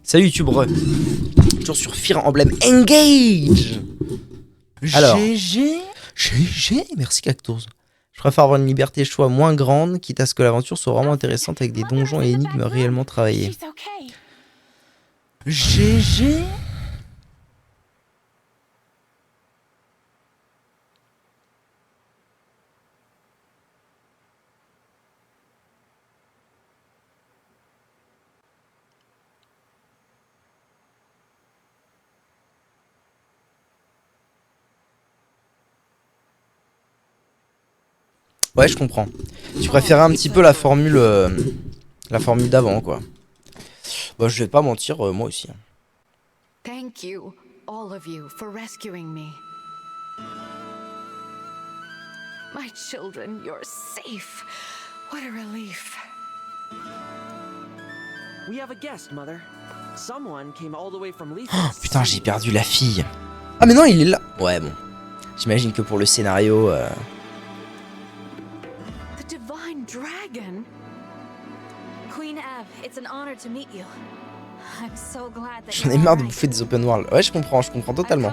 Salut YouTube, toujours sur Fire Emblem Engage. Alors, GG, merci Cactours. Je préfère avoir une liberté de choix moins grande, quitte à ce que l'aventure soit vraiment intéressante avec des donjons et énigmes réellement travaillés. GG. Ouais, je comprends. Tu préférais un petit peu la formule d'avant, quoi. Bah, je vais pas mentir, moi aussi. Thank you, all of you, for rescuing me. My children, you're safe. What a relief. We have a guest, Mother. Someone came all the way from Leaf. Oh, putain, j'ai perdu la fille. Ah mais non, il est là. Ouais, bon. J'imagine que pour le scénario... The Divine Dragon. Queen Ab, it's an honor to meet you. I'm so glad that J'en ai marre de bouffer des open world. Ouais, je comprends totalement.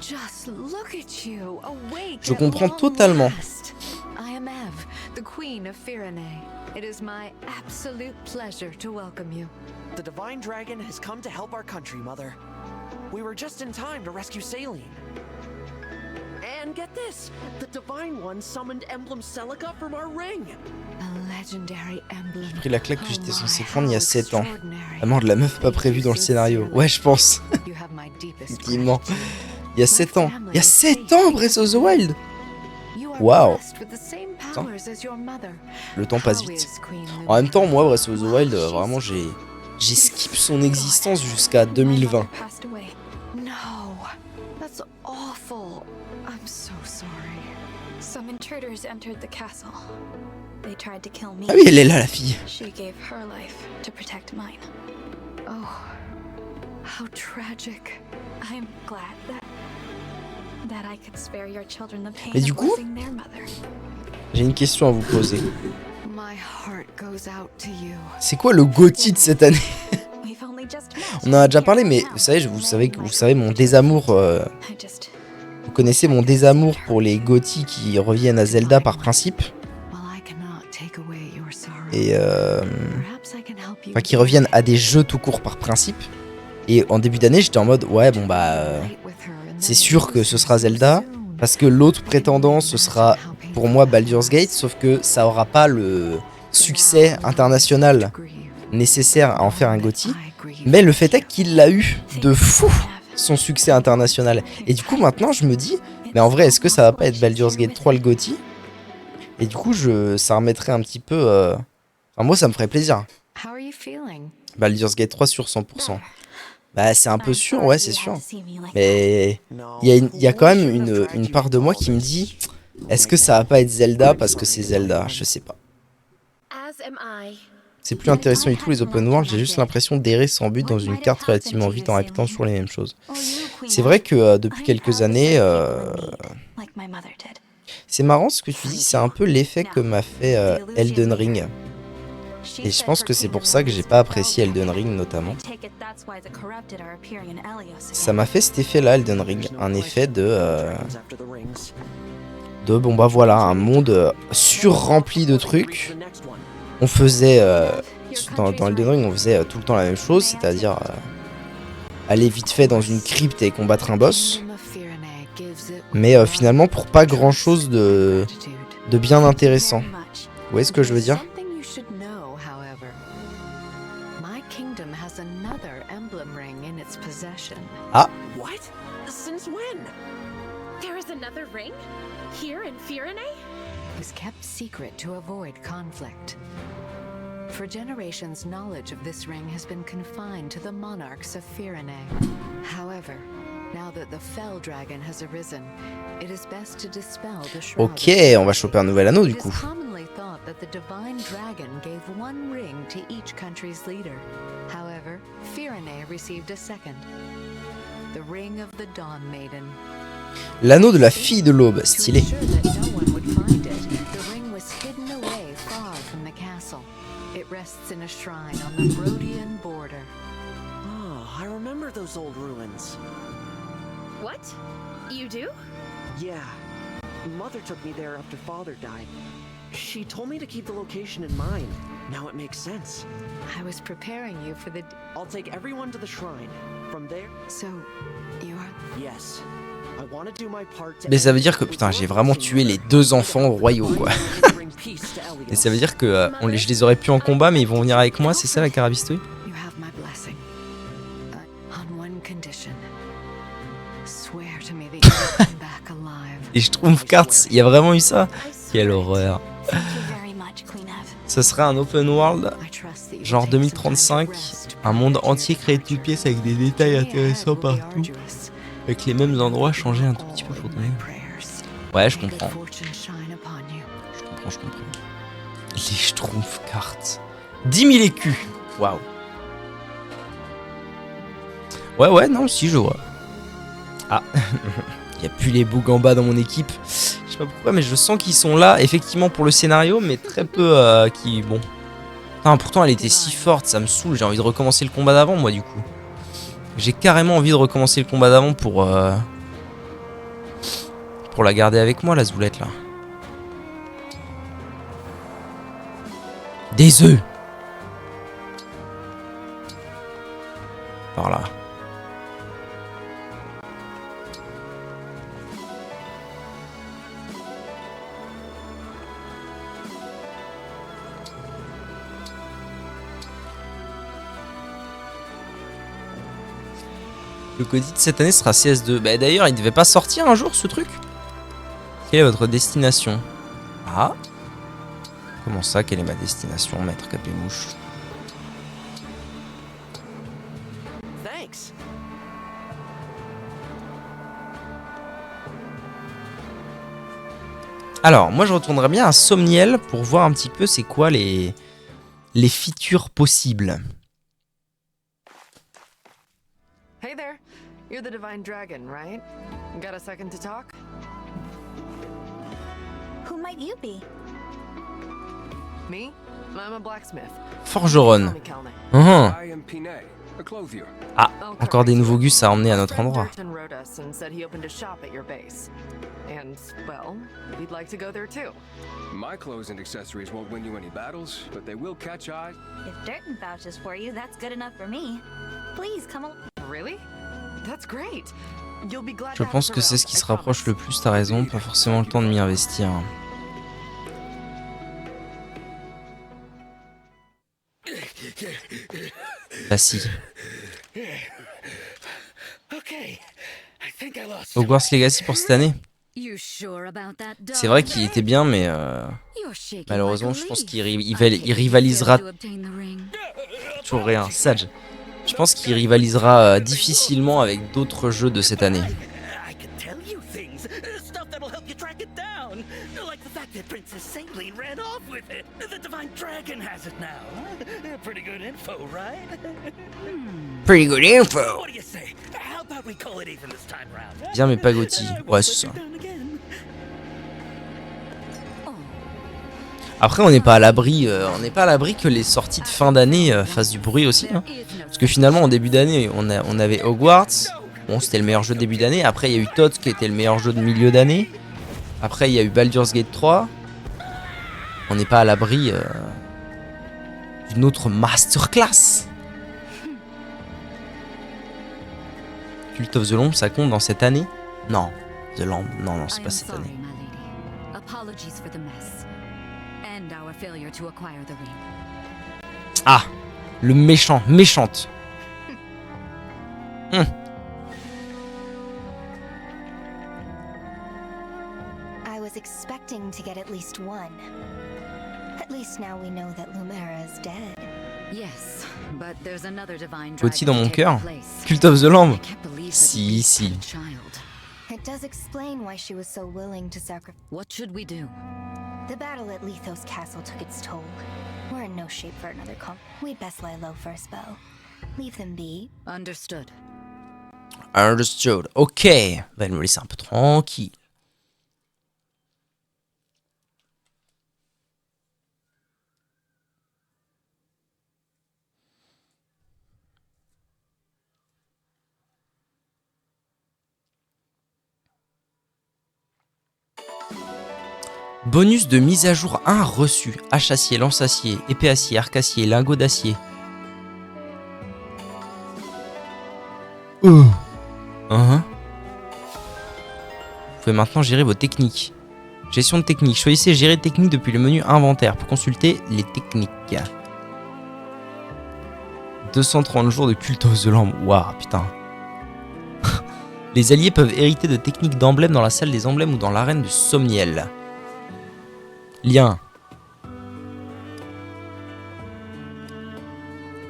Just look at you, awake Je at comprends long totalement. last. I am Ev, the Queen of Firene. It is my absolute pleasure to welcome you. The Divine Dragon has come to help our country, Mother. We were just in time to rescue Saline. And get this, the Divine One summoned Emblem Celica from our ring. A legendary emblem. J'ai pris la claque que j'étais censé prendre il y a 7 ans. La mort de la meuf pas prévue dans le scénario. Ouais, je pense. Effectivement. Il y a 7 ans. Il y a 7 ans, Breath of the Wild. Waouh. Le temps passe vite. En même temps, moi, Breath of the Wild, vraiment, j'ai skip son existence jusqu'à 2020. I'm so sorry. Some intruders entered the castle. They tried to kill me. Ah oui, elle est là, la fille. She gave her life to protect mine. Oh, how tragic. I'm glad that I could spare your children the pain Mais du of coup, losing their mother. j'ai une question à vous poser. My heart goes out to you. C'est quoi le GOTY de cette année? We've only just met. On en a déjà parlé, mais vous savez mon désamour. I just Vous connaissez mon désamour pour les GOTY qui reviennent à Zelda par principe. Well, I cannot take away your sorrow. Et Perhaps I can help you. enfin, qui reviennent à des jeux tout court par principe. Et en début d'année, j'étais en mode ouais, bon bah c'est sûr que ce sera Zelda, parce que l'autre prétendant ce sera pour moi Baldur's Gate, sauf que ça aura pas le succès international nécessaire à en faire un GOTY. Mais le fait est qu'il l'a eu de fou, son succès international. Et du coup maintenant je me dis, mais en vrai est-ce que ça va pas être Baldur's Gate 3 le GOTY? Et du coup ça remettrait un petit peu... Enfin moi ça me ferait plaisir. How are you feeling? Baldur's Gate 3 sur 100%. Bah c'est un peu sûr, ouais c'est sûr. Mais il y a quand même une part de moi qui me dit, est-ce que ça va pas être Zelda parce que c'est Zelda? Je sais pas. C'est plus intéressant du tout les open world, j'ai juste l'impression d'errer sans but dans une carte relativement vite en répétant toujours les mêmes choses. C'est vrai que depuis quelques années, c'est marrant ce que tu dis, c'est un peu l'effet que m'a fait Elden Ring. Et je pense que c'est pour ça que j'ai pas apprécié Elden Ring notamment. Ça m'a fait cet effet là Elden Ring, un effet de bon bah voilà, un monde sur-rempli de trucs. On faisait, dans Elden Ring on faisait tout le temps la même chose, c'est-à-dire aller vite fait dans une crypte et combattre un boss. Mais finalement pour pas grand chose de bien intéressant. Vous voyez ce que je veux dire? Ah. What? Since when? There is another ring here in Firene? It was kept secret to avoid conflict. For generations, knowledge of this ring has been confined to the monarchs of Firene. However, now that the Fell Dragon has arisen, it is best to dispel the shroud. Ok, on va choper un nouvel anneau du coup. It is commonly thought that the Divine Dragon gave one ring to each country's leader. However, Firene received a second. The ring of the Dawn Maiden. L'anneau de la fille de l'aube, stylé. To ensure that no one would find it, the ring was hidden away far from the castle. It rests in a shrine on the Rhodian border. those old ruins. What? You do? Yeah. Mother took me there after Father died. She told me to keep the location in mind. Now it makes sense. I was preparing you for the... I'll take everyone to the shrine. From there, So, you are... yes. I want to do my part to Mais ça veut dire que putain, j'ai vraiment tué les 2 enfants royaux quoi. Et ça veut dire que je les aurais pu en combat, mais ils vont venir avec moi, c'est ça la carabistouille? You have my blessing. On one condition. Swear to me that you'll come back alive. Et je trouve Cards, il y a vraiment eu ça? Quelle horreur. Thank you very much, Queen Eve. Ce serait un open world, I trust that you genre will take some time to 2035, rest. un monde entier créé de toutes pièces avec des détails The day ahead intéressants will be partout, arduous. avec les mêmes endroits changés un tout petit peu pour donner. Ouais, je comprends. Je comprends. Les Schtroumpfs cartes. 10 000 écus. Waouh. Ouais, non, si, je vois. Ah. Il n'y a plus les bugs en bas dans mon équipe. Je sais pas pourquoi, mais je sens qu'ils sont là, effectivement, pour le scénario, mais très peu qui... Bon. Putain, pourtant, elle était si forte, ça me saoule. J'ai envie de recommencer le combat d'avant, moi, du coup. J'ai carrément envie de recommencer le combat d'avant pour la garder avec moi, la zoulette, là. Des œufs. Par là. Le Cody de cette année sera CS2. Bah d'ailleurs, il devait pas sortir un jour ce truc. Quelle est votre destination? Ah. Comment ça, quelle est ma destination, maître Capémouche? Thanks. Alors, moi je retournerais bien à Somniel pour voir un petit peu c'est quoi les features possibles. Hey there. You're the Divine Dragon, right? Got a second to talk? Who might you be? Me? I'm a blacksmith. Forgeron. Call me Kelne. Uhum. I am Pinet, a clothier. Ah, Oh, encore des correct. nouveaux gus à emmener à notre Friend endroit. Durton wrote us and said he opened a shop at your base. And, well, we'd like to go there too. My clothes and accessories won't win you any battles, but they will catch eyes. If Durton vouches for you, that's good enough for me. Please come along. Really? That's great. You'll be glad Je to have pense us que c'est around, ce qui I se rapproche promise. le plus, t'as raison, pas forcément le temps de m'y investir. Bah si. Hogwarts Legacy pour cette année. C'est vrai qu'il était bien, mais malheureusement, je pense qu'il rivalisera toujours rien. Sage. Je pense qu'il rivalisera difficilement avec d'autres jeux de cette année. I can tell you things, stuff that'll help you track it down. Like the fact that Princess Saline ran off with it. The Divine Dragon has it now. Pretty good info, right? Pretty good info. What do you say? How about we call it even this time round? Bien mais pas Gotti. Ouais, c'est ça. Après, on n'est pas à l'abri, que les sorties de fin d'année fassent du bruit aussi. Hein. Parce que finalement, en début d'année, on avait Hogwarts. Bon, c'était le meilleur jeu de début d'année. Après, il y a eu Tots qui était le meilleur jeu de milieu d'année. Après, il y a eu Baldur's Gate 3. On n'est pas à l'abri d'une autre masterclass. Cult of the Lamb, ça compte dans cette année? Non. The Lamb, non, c'est pas cette année. Ah, le méchante. I was expecting to get at least one. At least now we know that Lumera is dead. Yes, but there's another divine Gauthier dragon dans mon taking cœur. place. Cult of the Lamb. I can't believe that Si, it si. was a child. It does explain why she was so willing to sacrifice. What should we do? The battle at Lethos Castle took its toll. We're in no shape for another We'd best lie low for a spell. Leave them be. Understood. Understood. Ok. Va nous laisser un peu tranquille. Bonus de mise à jour 1 reçu. Hache-acier, lance-acier, épée-acier, arc-acier, lingot d'acier. Vous pouvez maintenant gérer vos techniques. Gestion de technique. Choisissez gérer technique depuis le menu inventaire pour consulter les techniques. 230 jours de culte aux lampe. Waouh, putain. Les alliés peuvent hériter de techniques d'emblèmes dans la salle des emblèmes ou dans l'arène du Somniel. Lien.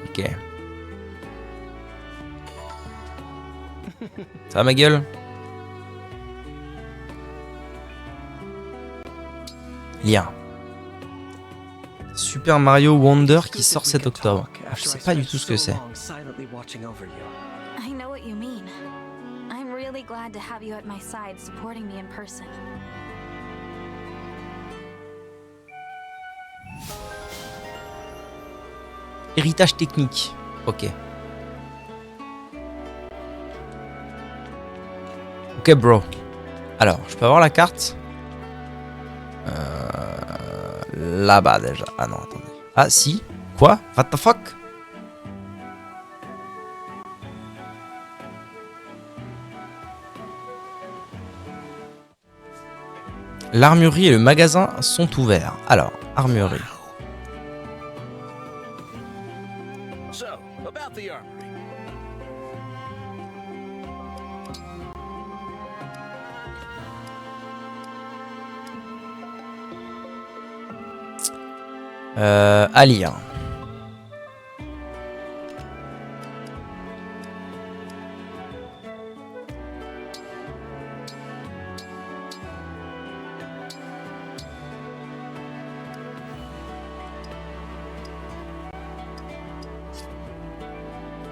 Ok. Ça va ma gueule? Lien. Super Mario Wonder qui sort cet octobre. Je sais pas du tout ce que c'est. I know what you mean. I'm really glad to have you at my side supporting me in person. Héritage technique. Ok. Ok bro. Alors, je peux avoir la carte là-bas déjà. Ah non, attendez. Ah si. Quoi? What the fuck? L'armurerie et le magasin sont ouverts. Alors, armurerie. So, about the armory. À lire.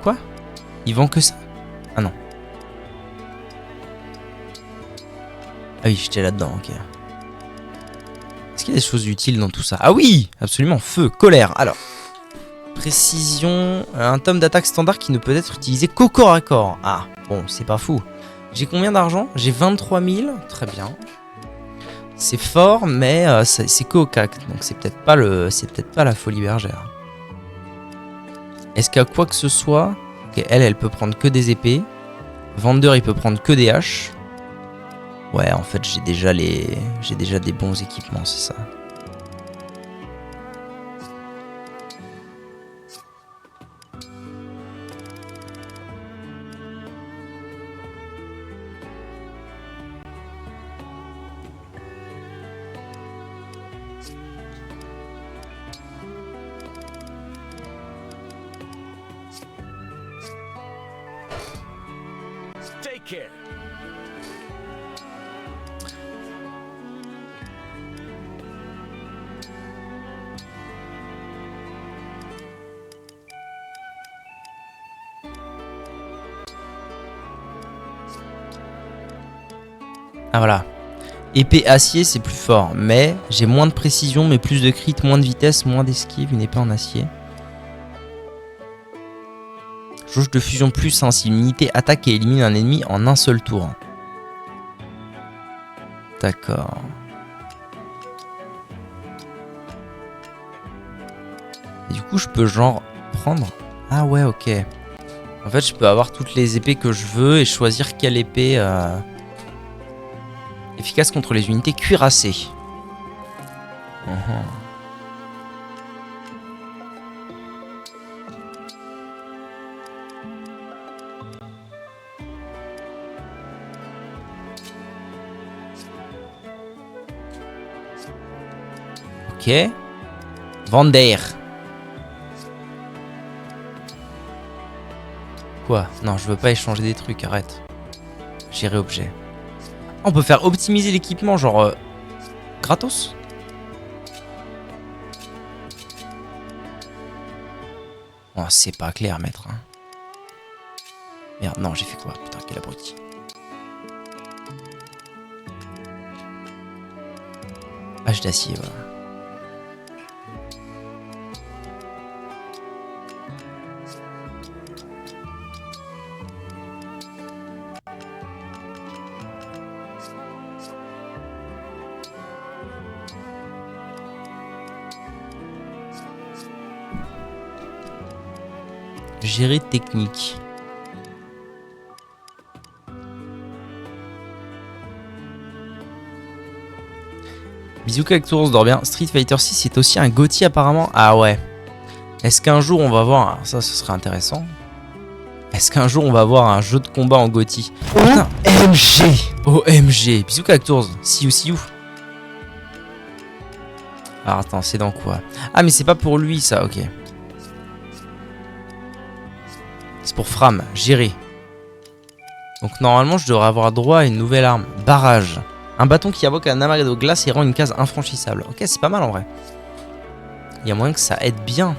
Quoi? Ils vendent que ça? Ah non. Ah oui, j'étais là-dedans, ok. Est-ce qu'il y a des choses utiles dans tout ça? Ah oui, absolument, feu, colère. Alors, précision, un tome d'attaque standard qui ne peut être utilisé qu'au corps à corps. Ah, bon, c'est pas fou. J'ai combien d'argent? J'ai 23 000, très bien. C'est fort, mais c'est qu'au cac, donc c'est peut-être pas la folie bergère. Est-ce qu'à quoi que ce soit, okay, elle peut prendre que des épées. Vendeur, il peut prendre que des haches. Ouais, en fait, j'ai déjà des bons équipements, c'est ça. Take care. Ah voilà. Épée acier, c'est plus fort, mais j'ai moins de précision, mais plus de crit, moins de vitesse, moins d'esquive, une épée en acier. Jauge de fusion plus 1 si une unité attaque et élimine un ennemi en un seul tour. D'accord. Et du coup, je peux genre prendre... Ah ouais, ok. En fait, je peux avoir toutes les épées que je veux et choisir quelle épée... efficace contre les unités cuirassées. Ok. Vender. Quoi? Non, je veux pas échanger des trucs, arrête. Gérer objet. On peut faire optimiser l'équipement, genre... gratos? Oh, c'est pas clair, maître. Hein. Merde, non, j'ai fait quoi? Putain, quel abruti. Hache d'acier, voilà. Gérer technique. Bisous Cactours dort bien. Street Fighter 6 est aussi un GOTY apparemment. Ah ouais. Est-ce qu'un jour on va voir... Alors ça, ce serait intéressant. Est-ce qu'un jour on va voir un jeu de combat en GOTY? OMG. OMG. Bisous Cactours. See you. Alors attends, c'est dans quoi? Ah mais c'est pas pour lui ça, ok. C'est pour Fram, gérer. Donc normalement je devrais avoir droit à une nouvelle arme. Barrage. Un bâton qui invoque un amarré de glace et rend une case infranchissable. Ok, c'est pas mal en vrai. Il y a moyen que ça aide bien.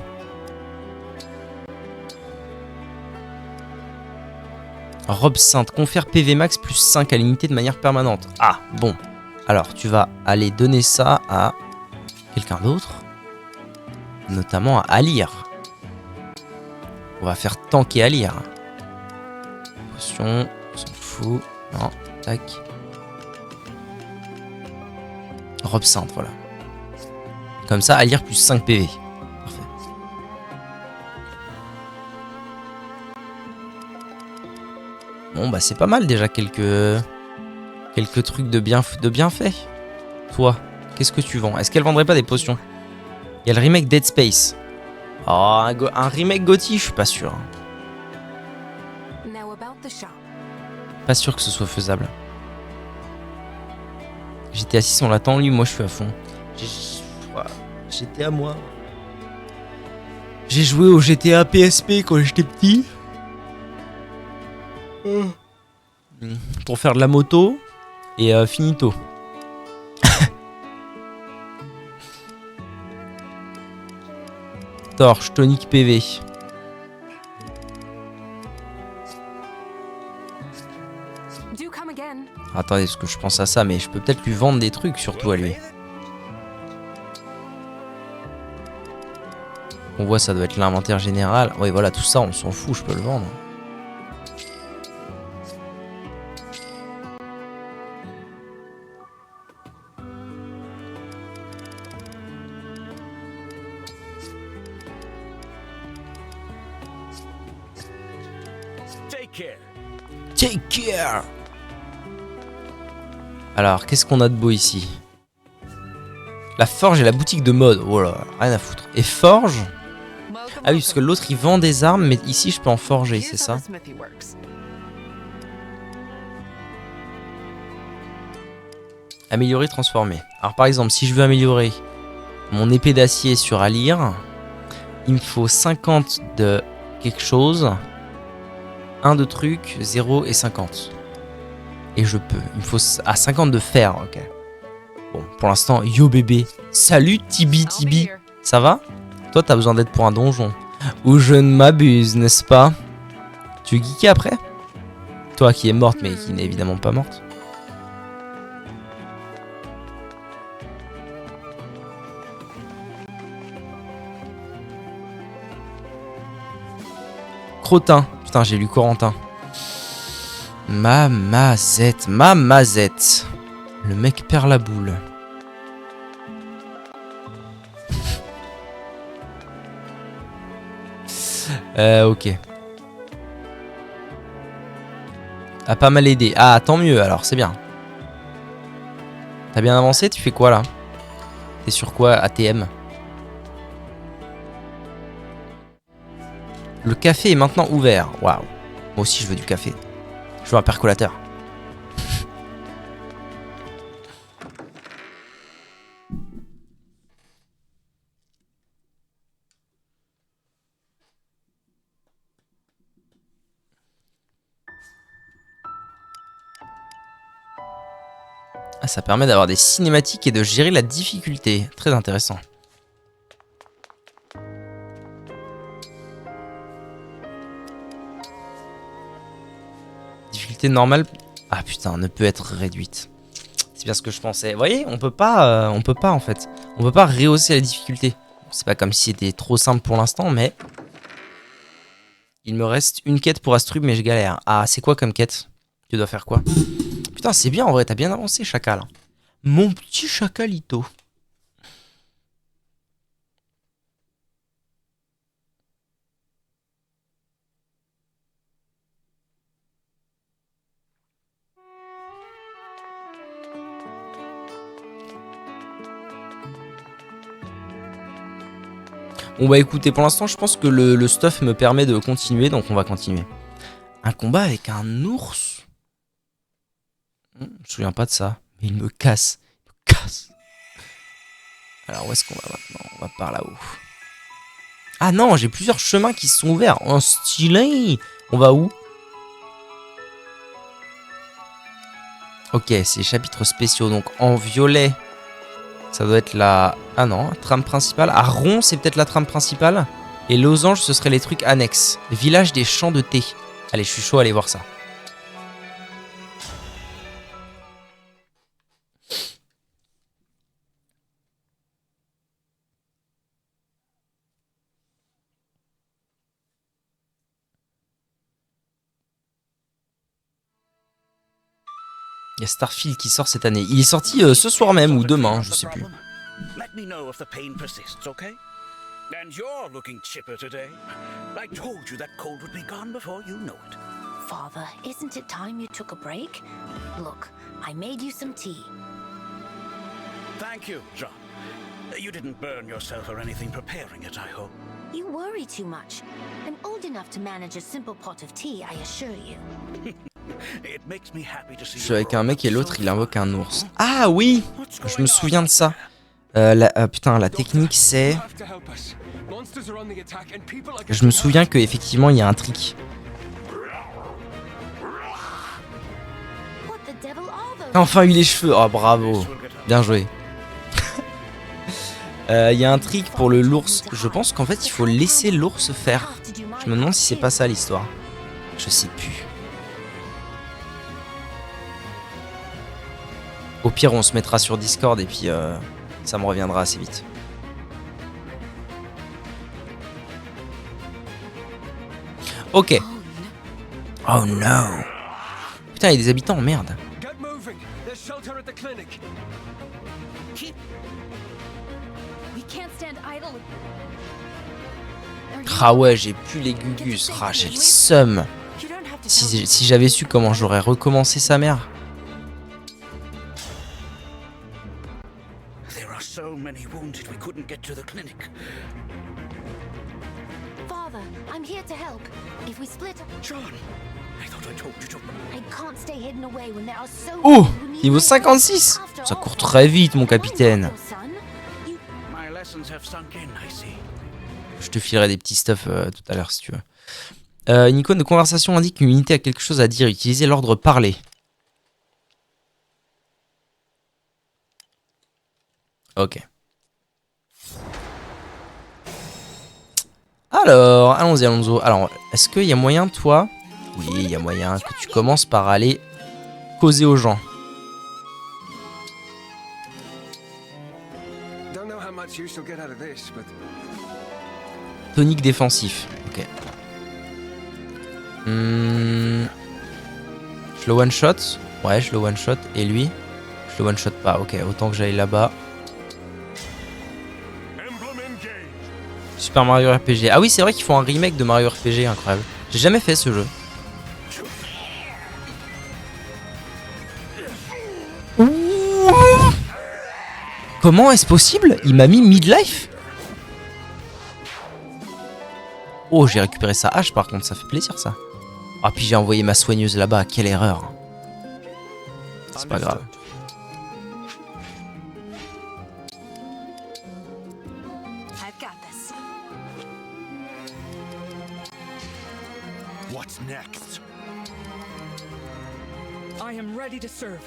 Robe sainte, confère PV max plus 5 à l'unité de manière permanente. Ah, bon. Alors, tu vas aller donner ça à quelqu'un d'autre. Notamment à Alir. On va faire tanker Alir. Potion, on s'en fout. Non, tac. Robe sainte, voilà. Comme ça, Alir plus 5 PV. Parfait. Bon, bah c'est pas mal déjà, quelques trucs de bien fait. Toi, qu'est-ce que tu vends? Est-ce qu'elle vendrait pas des potions? Il y a le remake Dead Space. Oh, un remake GOTY, je suis pas sûr. Pas sûr que ce soit faisable. GTA 6, on l'attend, lui, moi je suis à fond. GTA, moi. J'ai joué au GTA PSP quand j'étais petit. Pour faire de la moto. Et finito. Torche, tonique PV. Attendez, parce que je pense à ça, mais je peux peut-être lui vendre des trucs, surtout à lui. On voit, ça doit être l'inventaire général. Oui, voilà, tout ça, on s'en fout, je peux le vendre. Take care. Alors, qu'est-ce qu'on a de beau ici? La forge et la boutique de mode. Oh là, rien à foutre. Et forge? Ah oui, parce que l'autre il vend des armes, mais ici je peux en forger, c'est ça? Améliorer, transformer. Alors par exemple, si je veux améliorer mon épée d'acier sur Alir, il me faut 50 de quelque chose, 1 de truc, 0 et 50. Et je peux. Il me faut 50 de fer, ok. Bon, pour l'instant, yo bébé. Salut Tibi. Ça va? Toi, t'as besoin d'aide pour un donjon. Ou je ne m'abuse, n'est-ce pas? Tu es geeké après? Toi qui es morte, mais qui n'est évidemment pas morte. Crottin. Putain, j'ai lu Corentin. Mamazette. Le mec perd la boule. Ok. A pas mal aidé. Ah, tant mieux alors, c'est bien. T'as bien avancé? Tu fais quoi là? T'es sur quoi? ATM. Le café est maintenant ouvert. Waouh. Moi aussi je veux du café. Je veux un percolateur. Ah, ça permet d'avoir des cinématiques et de gérer la difficulté. Très intéressant. Difficulté normale. Ah putain, ne peut être réduite. C'est bien ce que je pensais. Vous voyez, on peut pas en fait. On peut pas rehausser la difficulté. C'est pas comme si c'était trop simple pour l'instant, mais... Il me reste une quête pour Astrub, mais je galère. Ah, c'est quoi comme quête? Tu dois faire quoi? Putain, c'est bien en vrai, t'as bien avancé, chacal. Mon petit chacalito. Bon bah écoutez, pour l'instant je pense que le stuff me permet de continuer, donc on va continuer. Un combat avec un ours. Je me souviens pas de ça, mais il me casse. Il me casse. Alors où est-ce qu'on va maintenant? On va par là-haut. Ah non, j'ai plusieurs chemins qui se sont ouverts. En stylé. On va où? Ok, c'est chapitres spéciaux. Donc en violet, ça doit être la... Ah non, trame principale. À rond, c'est peut-être la trame principale. Et losange, ce serait les trucs annexes. Village des champs de thé. Allez, je suis chaud, allez voir ça. Il y a Starfield qui sort cette année. Il est sorti ce soir même ou demain, je sais plus. Let me know if the pain persists, okay? And you're looking chipper today. I told you that cold would be gone before you know it. Father, isn't it time you took a break? Look, I made you some tea. Thank you, John. You didn't burn yourself or anything preparing it, I hope. You worry too much. I'm old enough to manage a simple pot of tea, I assure you. It makes me happy to see Je suis avec un mec et l'autre il invoque un ours. Ah oui, je me souviens de ça. Putain, la technique c'est... Je me souviens que effectivement il y a un trick. Enfin eu les cheveux, oh bravo, bien joué. Il y a un trick pour le l'ours. Je pense qu'en fait il faut laisser l'ours faire. Je me demande si c'est pas ça l'histoire. Je sais plus. Au pire on se mettra sur Discord et puis ça me reviendra assez vite. Ok. Oh no. Putain, il y a des habitants, merde. Ah ouais, j'ai plus les gugus. Ah, j'ai le seum. Si j'avais su comment j'aurais recommencé sa mère. so many wounded we couldn't get to the clinic. Father, I'm here to help. If we split... John, I thought I told you to... I can't stay hidden away when there are so Oh, many who need niveau my help. 56. After Ça all, court très vite, mon capitaine. I'm not your son. My lessons have sunk in, I see. Je te filerai des petits stuff tout à l'heure si tu veux. Une icône de conversation indique qu'une unité a quelque chose à dire. Utilisez l'ordre parler. Ok. Alors, allons-y, Alonso. Alors, est-ce qu'il y a moyen, toi? Oui, il y a moyen que tu commences par aller causer aux gens. Tonique défensif. Ok. Je le one shot. Ouais, je le one shot. Et lui, je le one shot pas. Ok, autant que j'aille là-bas. Super Mario RPG. Ah oui, c'est vrai qu'ils font un remake de Mario RPG, incroyable. J'ai jamais fait ce jeu. Comment est-ce possible? Il m'a mis midlife? Oh, j'ai récupéré sa hache par contre, ça fait plaisir ça. Ah, puis j'ai envoyé ma soigneuse là-bas, quelle erreur. C'est pas grave. I've got this. What's next? I am ready to serve.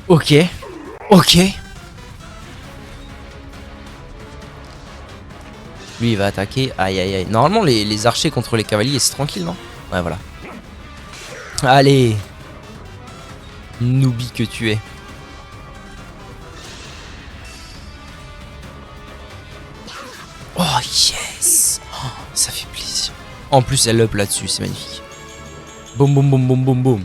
Ok. Ok. Lui il va attaquer. Aïe aïe aïe. Normalement les archers contre les cavaliers c'est tranquille, non? Ouais, voilà. Allez. Noobie que tu es. Oh yes. Oh, ça fait plaisir. En plus elle up là-dessus, c'est magnifique. Boum boum boum boum boum boum.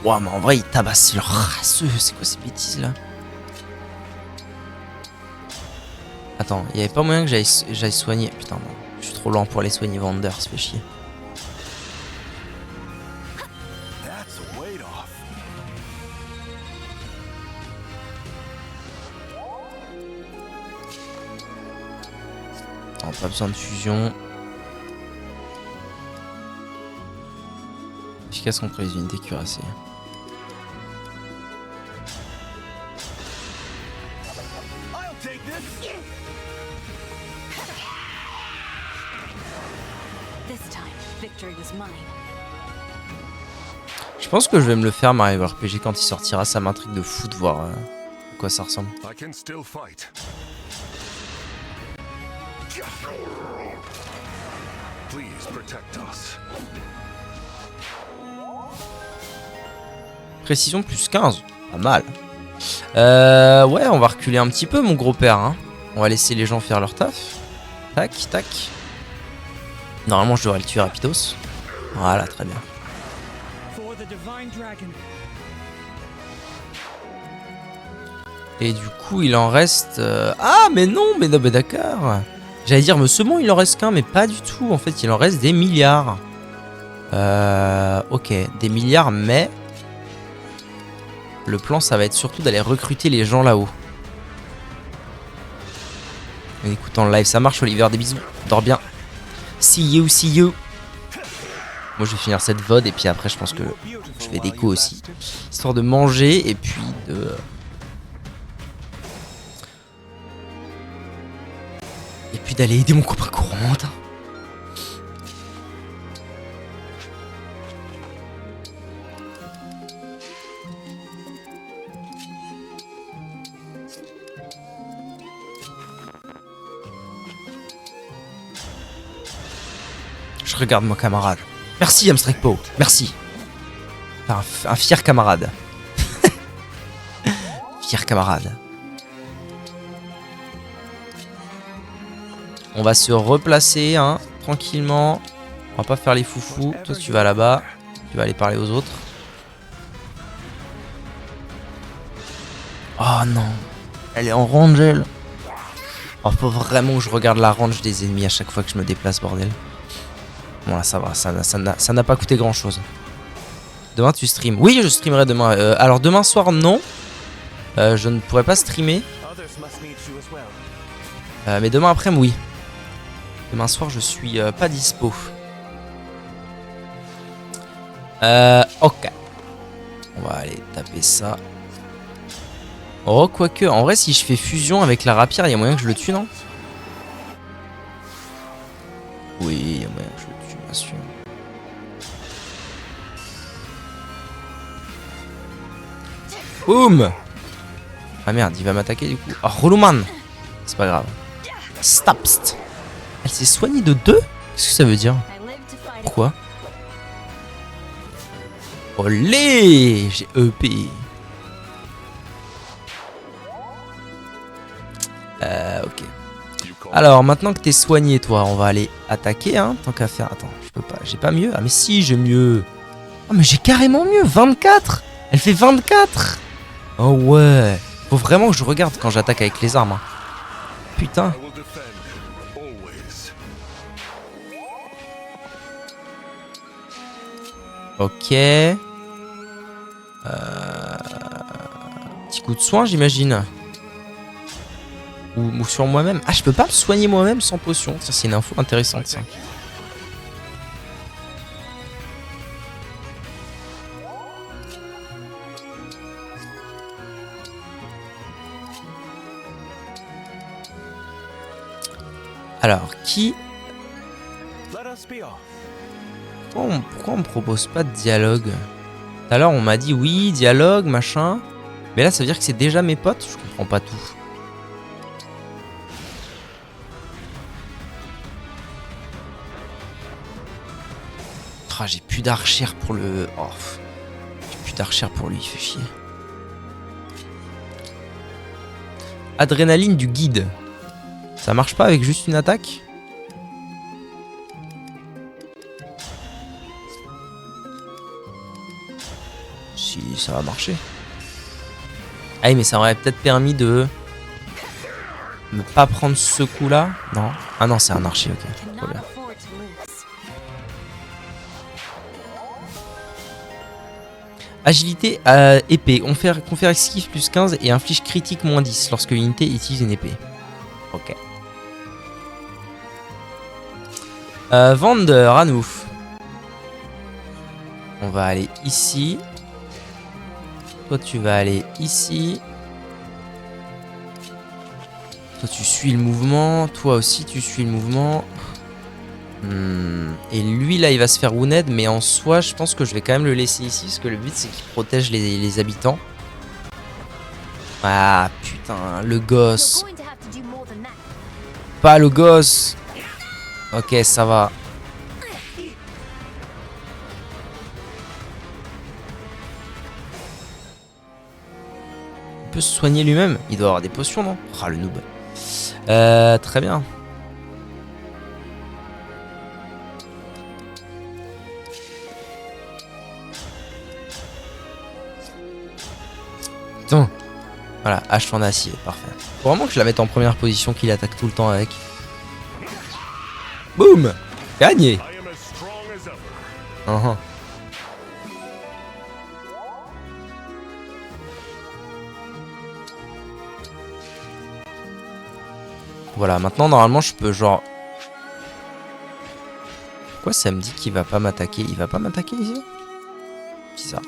Ouah, mais en vrai, il tabasse leur raceux. C'est quoi ces bêtises là? Attends, il y avait pas moyen que j'aille soigner. Putain, non. Je suis trop lent pour aller soigner Vander, ça fait chier. Non, pas besoin de fusion. Efficace contre les unités cuirassées. Je pense que je vais me le faire Mario RPG quand il sortira. Ça m'intrigue de fou de voir à quoi ça ressemble. Précision plus 15, pas mal. Ouais, on va reculer un petit peu mon gros père. Hein. On va laisser les gens faire leur taf. Tac, tac. Normalement, je devrais le tuer rapidos. Voilà, très bien. Et du coup, il en reste... Ah, mais non, mais d'accord. J'allais dire, mais c'est bon, il en reste qu'un, mais pas du tout. En fait, il en reste des milliards. Ok, des milliards, mais... Le plan, ça va être surtout d'aller recruter les gens là-haut. En écoutant le live, ça marche, Oliver, des bisous. Dors bien. See you, see you. Moi, je vais finir cette VOD et puis après, je pense que je vais déco aussi. Histoire de manger et puis de... Et puis d'aller aider mon copain Courante. Je regarde mon camarade. Merci Amstrekpo, merci. Un fier camarade. Fier camarade. On va se replacer, hein, tranquillement. On va pas faire les foufous. Toi, tu vas là-bas. Tu vas aller parler aux autres. Oh non. Elle est en range, elle. Oh, faut vraiment que je regarde la range des ennemis à chaque fois que je me déplace, bordel. Bon, là, ça va. Ça n'a pas coûté grand-chose. Demain, tu stream. Oui, je streamerai demain. Alors, demain soir, non. Je ne pourrai pas streamer. Mais demain après-midi, oui. Demain soir, je suis pas dispo. Ok. On va aller taper ça. Oh, quoique. En vrai, si je fais fusion avec la rapière, il y a moyen que je le tue, non? Oui, il y a moyen que je le tue, bien sûr. Boum! Ah merde, il va m'attaquer du coup. Oh, Roloman! C'est pas grave. Stapst! Elle s'est soignée de 2? Qu'est-ce que ça veut dire? Pourquoi? Olé! J'ai EP. Ok. Alors, maintenant que t'es soigné, toi, on va aller attaquer, hein, tant qu'à faire. Attends, je peux pas, j'ai pas mieux. Ah, mais si, j'ai mieux. Oh, mais j'ai carrément mieux. 24! Elle fait 24! Oh, ouais. Faut vraiment que je regarde quand j'attaque avec les armes. Hein. Putain. Ok. Petit coup de soin, j'imagine. Ou sur moi-même. Ah, je peux pas me soigner moi-même sans potion. Ça, c'est une info intéressante, ça. Alors, qui... Pourquoi on me propose pas de dialogue? Tout à l'heure, on m'a dit oui, dialogue, machin. Mais là, ça veut dire que c'est déjà mes potes? Je comprends pas tout. Oh, j'ai plus d'archère pour le... Oh, j'ai plus d'archère pour lui, il fait chier. Adrénaline du guide. Ça marche pas avec juste une attaque? si ça va marcher. Ah oui, mais ça aurait peut-être permis de ne pas prendre ce coup-là. Non. Ah non, c'est un archer, ok. Trop bien. Agilité épée. Confère esquive plus 15 et inflige critique moins 10 lorsque l'unité utilise une épée. Ok. Vendeur à nous. On va aller ici. Toi, tu vas aller ici. Toi, tu suis le mouvement. Toi aussi, tu suis le mouvement. Et lui, là, il va se faire wounded. Mais en soi, je pense que je vais quand même le laisser ici. Parce que le but, c'est qu'il protège les habitants. Ah, putain, le gosse. Pas le gosse. Ok, ça va. Il peut se soigner lui-même. Il doit avoir des potions, non? Ah, le noob. Très bien. Putain. Voilà, hache en acier, parfait. Faut vraiment que je la mette en première position, qu'il attaque tout le temps avec. Boum! Gagné! Voilà, maintenant normalement je peux genre... Pourquoi ça me dit qu'il va pas m'attaquer? Il va pas m'attaquer ici? Bizarre.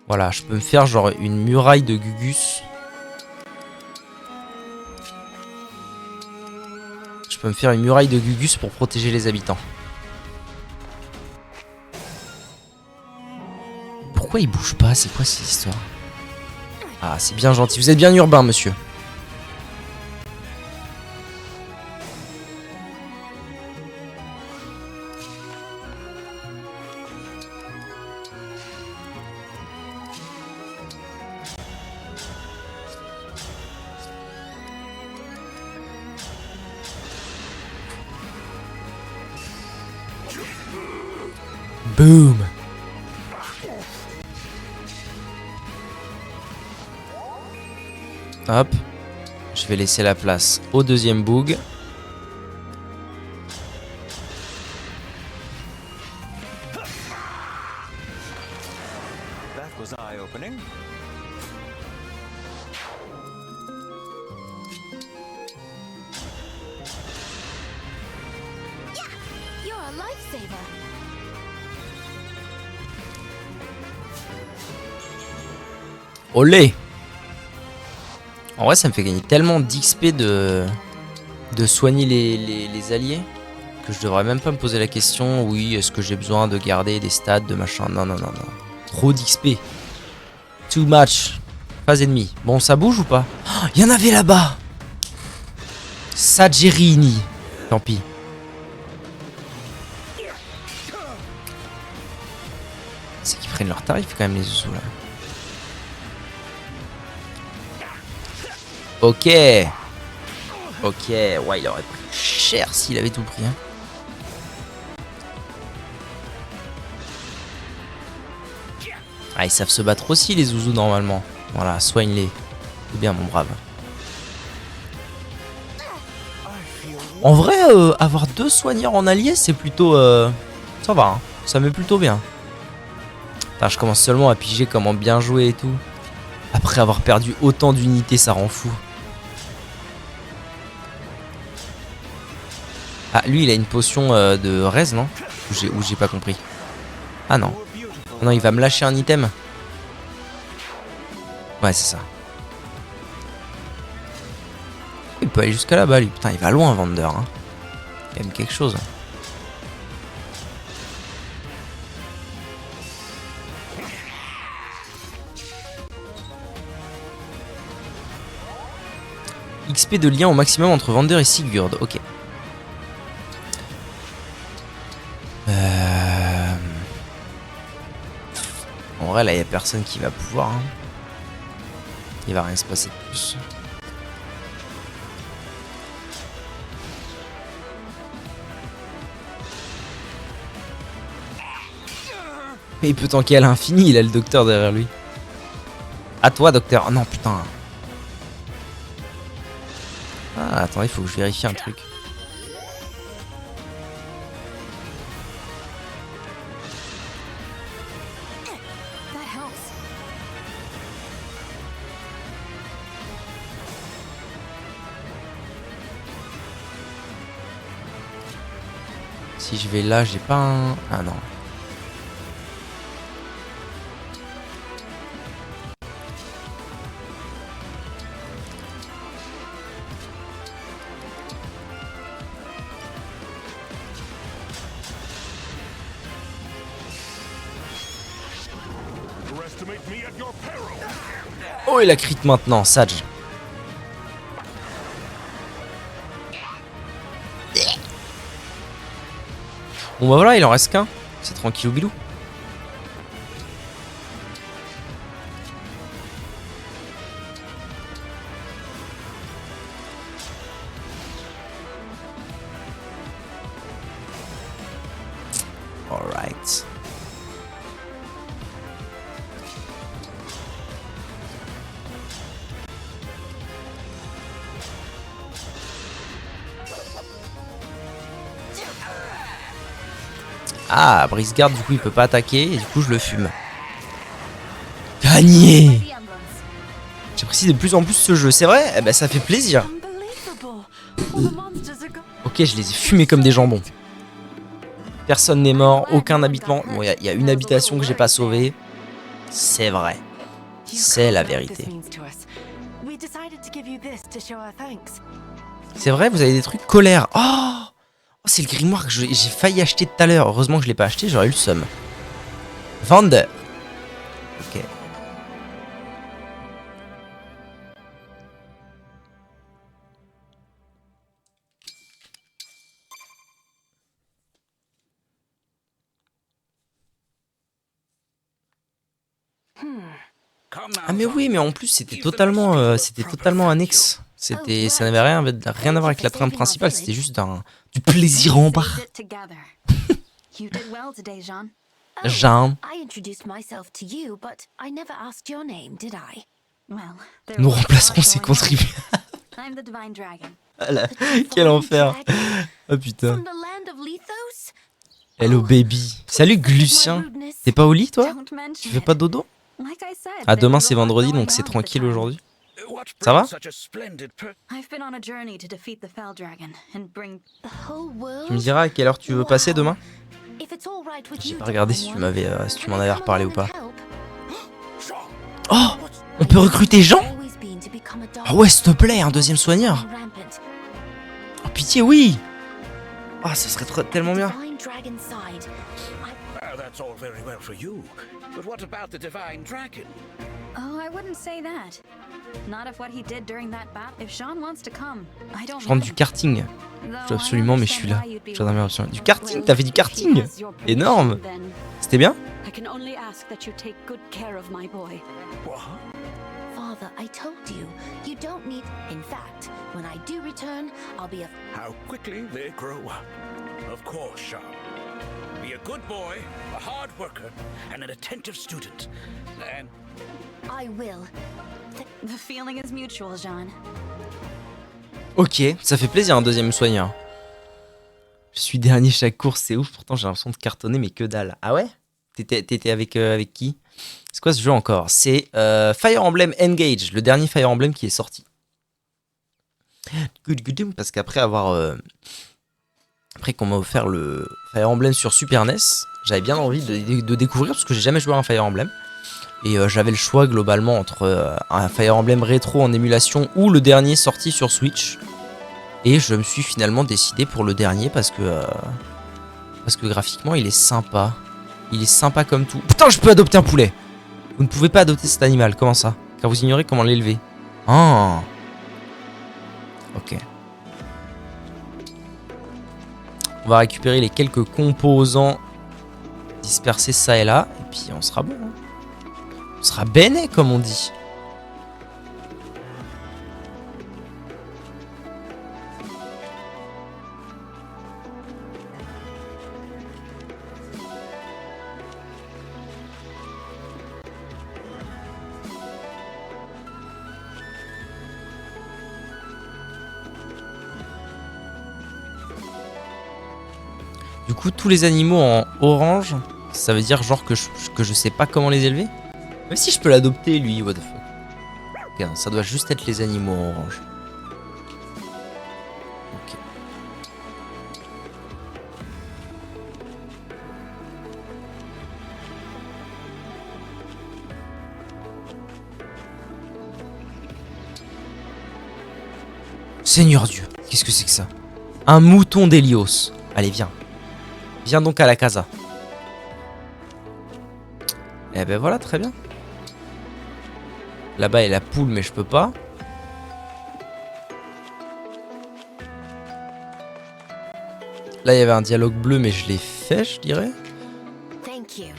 Voilà, je peux me faire genre une muraille de Gugus. Je peux me faire une muraille de Gugus pour protéger les habitants. Pourquoi il bouge pas? C'est quoi cette histoire? Ah, c'est bien gentil. Vous êtes bien urbain, monsieur. Boom. Hop. Je vais laisser la place au deuxième boug. That was eye-opening. You're a lifesaver. Olé. En vrai, ça me fait gagner tellement d'XP de soigner les alliés que je devrais même pas me poser la question. Oui, est-ce que j'ai besoin de garder des stats, de machin? Non, non, non, non. Trop d'XP. Too much. Phase ennemie. Bon, ça bouge ou pas? Il y en avait là-bas. Sagerini. Tant pis. C'est qu'ils prennent leur tarif quand même, les zouzous là. Ok. Ok. Ouais, il aurait pris cher s'il avait tout pris. Hein. Ah, ils savent se battre aussi, les zouzous, normalement. Voilà, soigne-les. C'est bien, mon brave. En vrai, avoir 2 soigneurs en allié, c'est plutôt... Ça va, hein. Ça met plutôt bien. Putain, je commence seulement à piger comment bien jouer et tout. Après avoir perdu autant d'unités, ça rend fou. Ah, lui, il a une potion de raise, non? Ou j'ai pas compris. Ah non. Non, il va me lâcher un item. Ouais, c'est ça. Il peut aller jusqu'à là-bas, lui. Putain, il va loin, vendeur. Hein. Il y a même quelque chose. XP de lien au maximum entre vendeur et Sigurd. Ok. En vrai, là, il n'y a personne qui va pouvoir. Hein. Il va rien se passer de plus. Mais il peut tanker à l'infini, il a le docteur derrière lui. À toi, docteur. Oh non, putain. Ah, attends, il faut que je vérifie un truc. That helps. Si je vais là, j'ai pas un... Ah non. Oh, il a crit maintenant, Sage. Bon bah voilà, il en reste qu'un. C'est tranquille au bilou. Alright. Ah, Brisegard, du coup, il peut pas attaquer et du coup, je le fume. Gagné! The emblems. J'apprécie de plus en plus ce jeu, c'est vrai? Eh ben, ça fait plaisir. Unbelievable. All the monsters are gone. Ok, je les ai fumés comme des jambons. Personne n'est mort, aucun habitement. Bon, il y a une habitation que j'ai pas sauvée. C'est vrai. C'est la vérité. We decided to give you this to show our thanks. C'est vrai, vous avez des trucs colère. Oh, c'est le grimoire que j'ai failli acheter tout à l'heure. Heureusement que je l'ai pas acheté, j'aurais eu le seum. Vendeur. Ok. Ah mais oui, mais en plus c'était totalement annexe. C'était, ça n'avait rien à voir avec la trame principale. C'était juste du plaisir en barre. It together. You did well today, Jean. Jean. I introduced myself to you, but I never asked your name, did I? Well, there Nous was a remplacerons lot ses going on. contributions. I'm the Divine Dragon. Quel enfer. Oh putain. From the land of Lethos? Hello baby. Salut Glucien. T'es pas au lit toi? Don't mention Tu fais it. pas dodo? Like I said, Ah, there demain was c'est a lot vendredi going donc c'est on at the tranquille time. aujourd'hui. What Ça va? brings such a splendid I've been on a journey to defeat the Fell Dragon and bring. The whole world? Tu me diras à quelle heure tu veux passer demain? If it's all right with J'ai you, pas regardé si Divine tu One, m'avais, si tu can m'en I avais come reparlé ou along pas. and help? Oh, on peut recruter Jean? Always been to become a dog. Ah ouais, s'il te plaît, un deuxième soigneur. Rampant. Oh pitié, oui. Ah, ça serait tellement bien. Divine Dragon side. Well, that's all very well for you. But what about the Divine Dragon? Oh, I wouldn't say that. Not if what he did during that battle. If Jean wants to come, I don't Je rentre mind. du karting. Though Je veux I absolument, mais je suis là. understand why you'd be J'adore worried. absolument. Du karting? Well, T'as fait du if he karting? has your permission, Énorme. then C'était bien? I can only ask that you take good care of my boy. What? Father, I told you, you don't need. In fact, when I do return, I'll be a. How quickly they grow up. Of course, Sean. Be a good boy, a hard worker, and an attentive student. And I will. The feeling is mutual, Jean. Ok, ça fait plaisir un deuxième soigneur. Je suis dernier chaque course, c'est ouf. Pourtant j'ai l'impression de cartonner, mais que dalle. Ah ouais? T'étais avec qui? C'est quoi ce jeu encore? C'est Fire Emblem Engage, le dernier Fire Emblem qui est sorti. Parce qu'après après qu'on m'a offert le Fire Emblem sur Super NES, j'avais bien envie de découvrir parce que j'ai jamais joué à un Fire Emblem. Et j'avais le choix globalement entre un Fire Emblem rétro en émulation ou le dernier sorti sur Switch. Et je me suis finalement décidé pour le dernier parce que graphiquement il est sympa. Il est sympa comme tout. Putain, je peux adopter un poulet. Vous ne pouvez pas adopter cet animal, comment ça? Car vous ignorez comment l'élever. Ah. Ok. On va récupérer les quelques composants dispersés ça et là. Et puis on sera bon. Hein. On sera béné comme on dit. Du coup, tous les animaux en orange, ça veut dire genre que je sais pas comment les élever. Même si je peux l'adopter, lui, what the fuck. Ok, non, ça doit juste être les animaux en orange. Ok. Seigneur Dieu, qu'est-ce que c'est que ça? Un mouton d'Hélios. Allez, viens. Viens donc à la casa. Eh ben voilà, très bien. Là-bas, il y a la poule, mais je peux pas. Là, il y avait un dialogue bleu, mais je l'ai fait, je dirais. Thank you.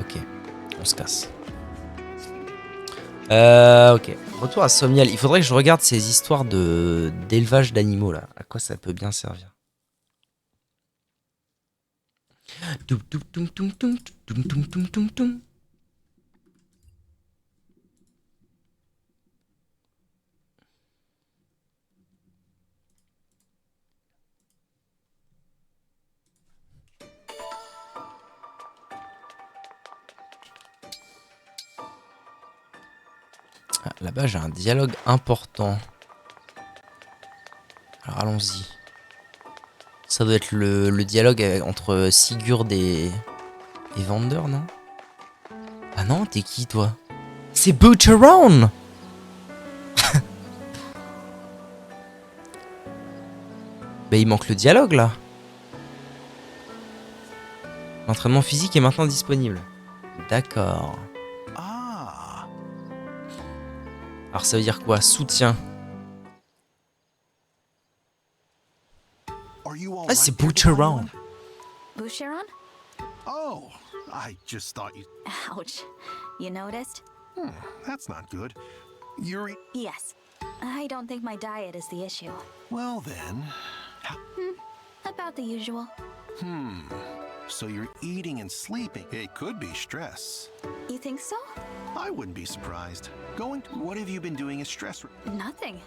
Ok, on se casse. Ok, retour à Somniel. Il faudrait que je regarde ces histoires d'élevage d'animaux, là. À quoi ça peut bien servir? Ah, là-bas, j'ai un dialogue important. Alors, allons-y. Ça doit être le dialogue entre Sigurd et Vander, non? Ah non, t'es qui, toi? C'est Butcheron! Bah, il manque le dialogue, là. L'entraînement physique est maintenant disponible. D'accord. Alors ça veut dire quoi? Soutien. Ah, c'est Butcheron. Boucheron? Oh, I just thought you... Ouch. You noticed? That's not good. You're... Yes. I don't think my diet is the issue. Well then... About the usual. So you're eating and sleeping. It could be stress. You think so? I wouldn't be surprised. What have you been doing as stress? Nothing.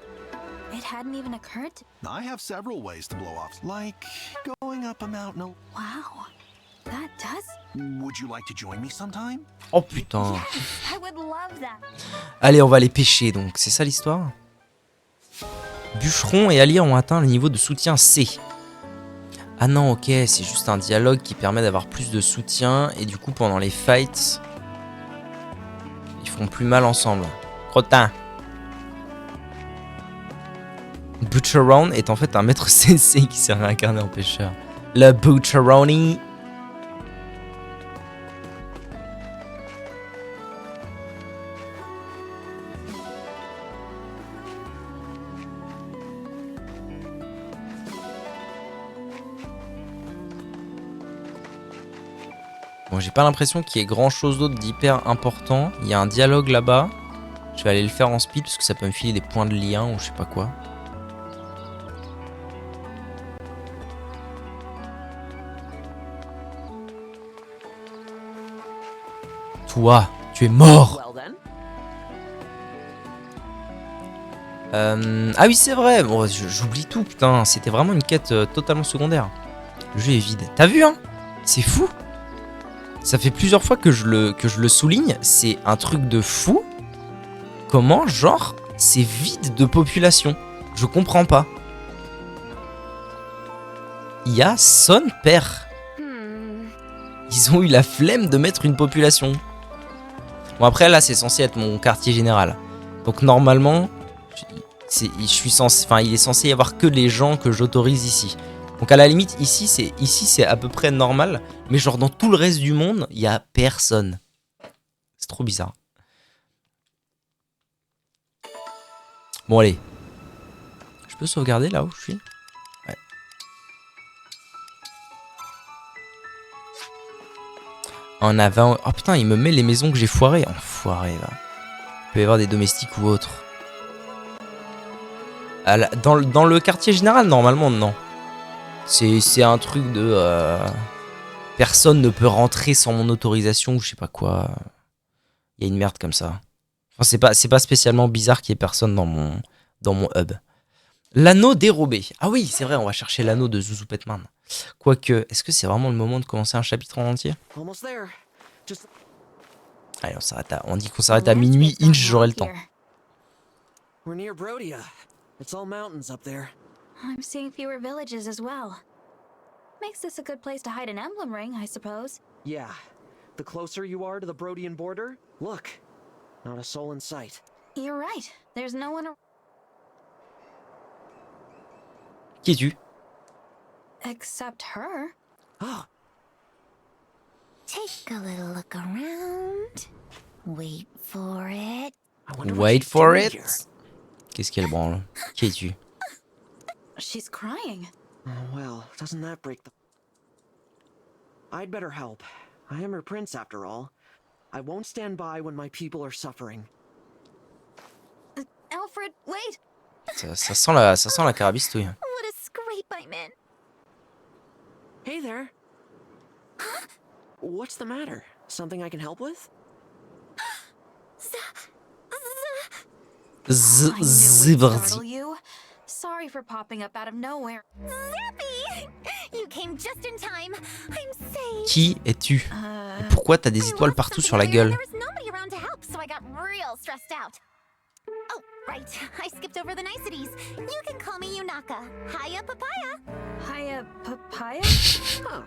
It hadn't even occurred to... I have several ways to blow off. Like going up a mountain. Wow. That does... Would you like to join me sometime? Oh putain. I would love that. Allez, on va les pêcher donc. C'est ça l'histoire? Bûcheron et Alia ont atteint le niveau de soutien C. Ah non, ok, c'est juste un dialogue qui permet d'avoir plus de soutien. Et du coup, pendant les fights, ils feront plus mal ensemble. Crottin. Butcheron est en fait un maître sensei qui s'est réincarné en pêcheur. Le Butcheroni. Bon, j'ai pas l'impression qu'il y ait grand chose d'autre d'hyper important. Il y a un dialogue là-bas. Je vais aller le faire en speed parce que ça peut me filer des points de lien ou je sais pas quoi. Toi, tu es mort. Ah oui, c'est vrai. Bon, j'oublie tout, putain. C'était vraiment une quête totalement secondaire. Le jeu est vide. T'as vu, hein? C'est fou. Ça fait plusieurs fois que je le souligne. C'est un truc de fou. Comment, genre, c'est vide de population. Je comprends pas. Il y a son père. Ils ont eu la flemme de mettre une population. Bon, après, là, c'est censé être mon quartier général. Donc, normalement, il est censé y avoir que les gens que j'autorise ici. Donc, à la limite, ici, c'est à peu près normal. Mais genre, dans tout le reste du monde, il y a personne. C'est trop bizarre. Bon, allez. Je peux sauvegarder là où je suis? Ouais. En avant... Oh putain, il me met les maisons que j'ai foirées. Enfoiré, là. Il peut y avoir des domestiques ou autres. Dans le quartier général, normalement, non. C'est un truc de... personne ne peut rentrer sans mon autorisation ou je sais pas quoi. Il y a une merde comme ça. Enfin, c'est pas spécialement bizarre qu'il y ait personne dans mon hub. L'anneau dérobé. Ah oui, c'est vrai, on va chercher l'anneau de Zuzu Petman. Quoique, est-ce que c'est vraiment le moment de commencer un chapitre en entier? Almost there. Just Allez, on dit qu'on s'arrête à minuit, Inch, j'aurai le temps. we're near Brodia. It's all mountains up there. I'm seeing fewer villages as well. Makes this a good place to hide an emblem ring, I suppose. Yeah. The closer you are to the Brodian border, look. Not a soul in sight. You're right. There's no one Qui es-tu? except her. Oh, Take a little look around. Wait for it. I wonder what Wait she's for doing it. here. Qu'est-ce qu'elle branle? Qui es-tu? She's crying. Oh, well, doesn't that break the... I'd better help. I am her prince, after all. I won't stand by when my people are suffering. Alfred, wait! Ça sent la carabistouille. What a scrape I'm in. Hey there. What's the matter? Something I can help with? I knew we'd Zivardi. startle you. Sorry for popping up out of nowhere. Zappy! You came just in time. I'm safe. Qui es-tu? Pourquoi t'as des étoiles partout sur la gueule? There was nobody around to help, so I got real stressed out. Oh, right. I skipped over the niceties. You can call me Yunaka. Hiya, papaya. Hiya, papaya? Huh.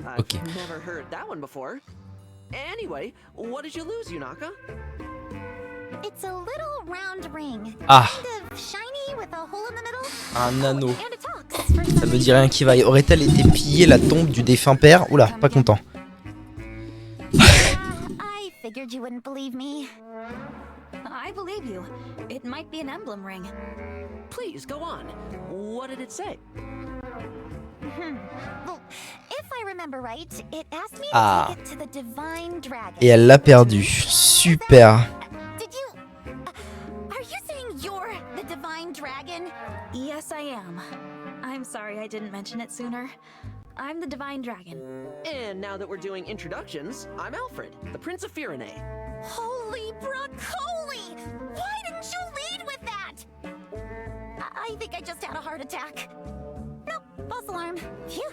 I've Okay. never heard that one before. Anyway, what did you lose, Yunaka? It's a little round ring. Ah, Kind of shiny with a hole in the middle. un anneau. And it talks. For Ça some me dit rien qui vaille. Aurait-elle été piller la tombe du défunt père? Oula, pas content. I figured you wouldn't believe me. I believe you. It might be an emblem ring. Please, go on. What did it say? Well, if I remember right, it asked me to Ah. take it to the Divine Dragon. Et elle l'a perdu. Super. Did you... are you saying you're the Divine Dragon? Yes, I am. I'm sorry I didn't mention it sooner. I'm the Divine Dragon. And now that we're doing introductions, I'm Alfred, the Prince of Firene. Holy broccoli! Why didn't you lead with that? I think I just had a heart attack. Nope, false alarm. Phew.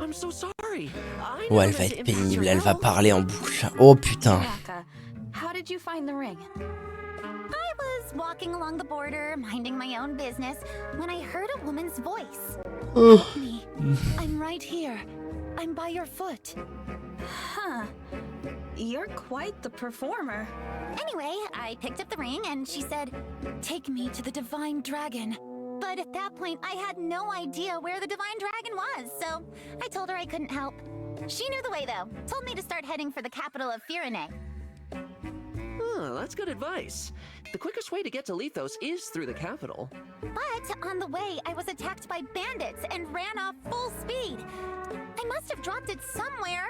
I'm so sorry. I Oh, never elle meant va to être impact pénible. your Elle va health. parler en boucle. Oh putain. Naka, how did you find the ring? I was walking along the border, minding my own business, when I heard a woman's voice. Help me. I'm right here. I'm by your foot. Huh. You're quite the performer. Anyway, I picked up the ring and she said, "Take me to the Divine Dragon." But at that point, I had no idea where the Divine Dragon was, so I told her I couldn't help. She knew the way, though. Told me to start heading for the capital of Firene. Oh, that's good advice. The quickest way to get to Lethos is through the capital. But on the way, I was attacked by bandits and ran off full speed. I must have dropped it somewhere.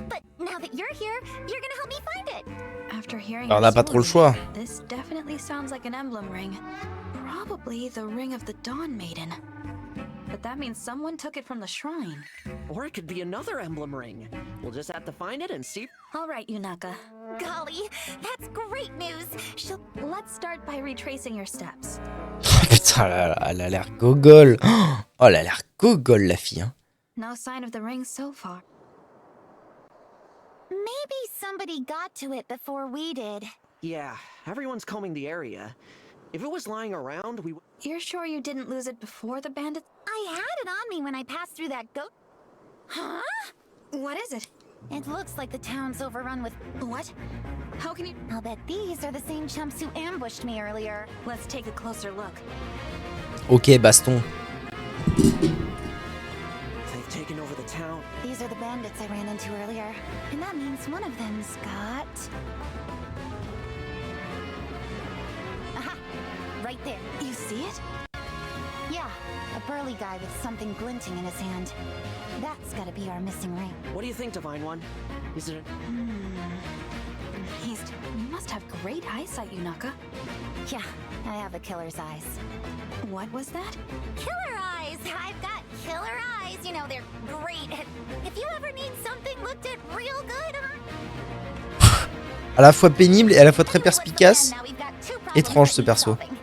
But now that you're here, you're gonna help me find it. After hearing Alors, on your n'a pas trop le story, choix. This definitely sounds like an emblem ring. Probably the ring of the Dawn Maiden. But that means someone took it from the shrine. Or it could be another emblem ring. We'll just have to find it and see. All right, Yunaka. Golly, that's great news. Let's start by retracing your steps. Putain, elle a l'air gogole. Oh, elle a l'air gogole, la fille. Hein. No sign of the ring so far. Maybe somebody got to it before we did. Yeah, everyone's combing the area. If it was lying around, we... You're sure you didn't lose it before the bandits? I had it on me when I passed through that goat. Huh? What is it? It looks like the town's overrun with... What? How can you... I'll bet these are the same chumps who ambushed me earlier. Let's take a closer look. Ok, baston. They've taken over the town. These are the bandits I ran into earlier. And that means one of them's got... Aha! Right there. You see it? Yeah, a burly guy with something glinting in his hand. That's gotta be our missing ring. What do you think, Divine One? Is it... You must have great eyesight, Yunaka. Yeah, I have a killer's eyes. What was that? Killer eyes! I've got killer eyes! You know, they're great. If you ever need something looked at real good... À la fois pénible et à la fois très perspicace. Now we've got two problems Étrange that ce need perso. solving.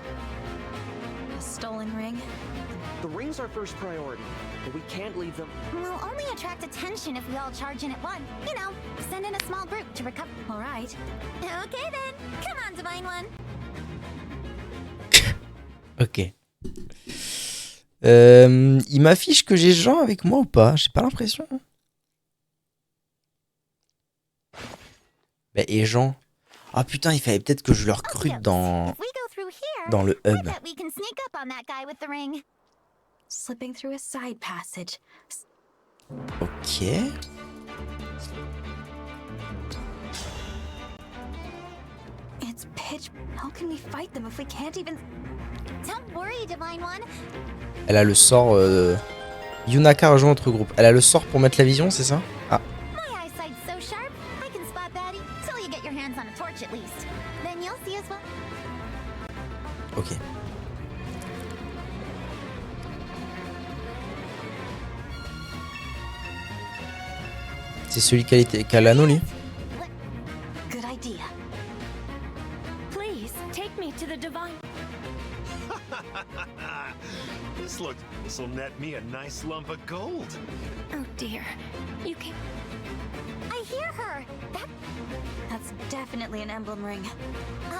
A stolen ring? The ring's our first priority. may attract attention if we all charge in at once. You know, send in a small group to recover. All right. Okay then. Come on, Divine One. Ok. Il m'affiche que j'ai Jean avec moi ou pas? J'ai pas l'impression. Bah, et Jean. Ah putain, il fallait peut-être que je le recrute dans le hub. Bet we can sneak up on that guy with the ring. Slipping through a side passage. Ok. It's pitch. How can we fight them if we can't even... Don't worry, Divine One. Elle a le sort... Yunaka rejoint notre groupe. Elle a le sort pour mettre la vision, c'est ça? Ah. My eyesight's so sharp, I can spot Batty till you get your hands on a torch at least. Then you'll see as well. Ok. C'est celui qui a l'anneau, lui? Good idea. Please take me to the divine. This'll net me a nice lump of gold. Oh dear. You can... I hear her. That's definitely an emblem ring.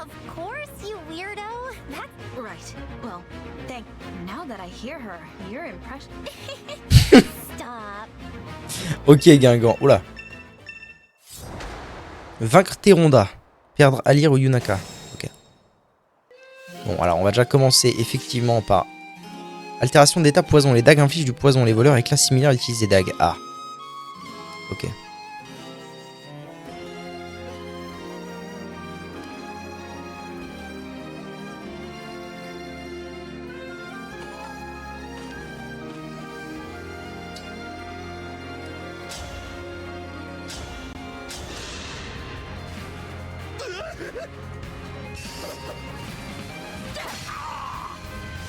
Of course, you weirdo. That's Right. Well, now that I hear her, your impression... Stop. Ok, Guingamp. Oula. Vaincre Teronda. Perdre Alir ou Yunaka. Ok. Bon, alors on va déjà commencer effectivement par... Altération d'état poison. Les dagues infligent du poison. Les voleurs et classes similaires utilisent des dagues. Ah. Ok.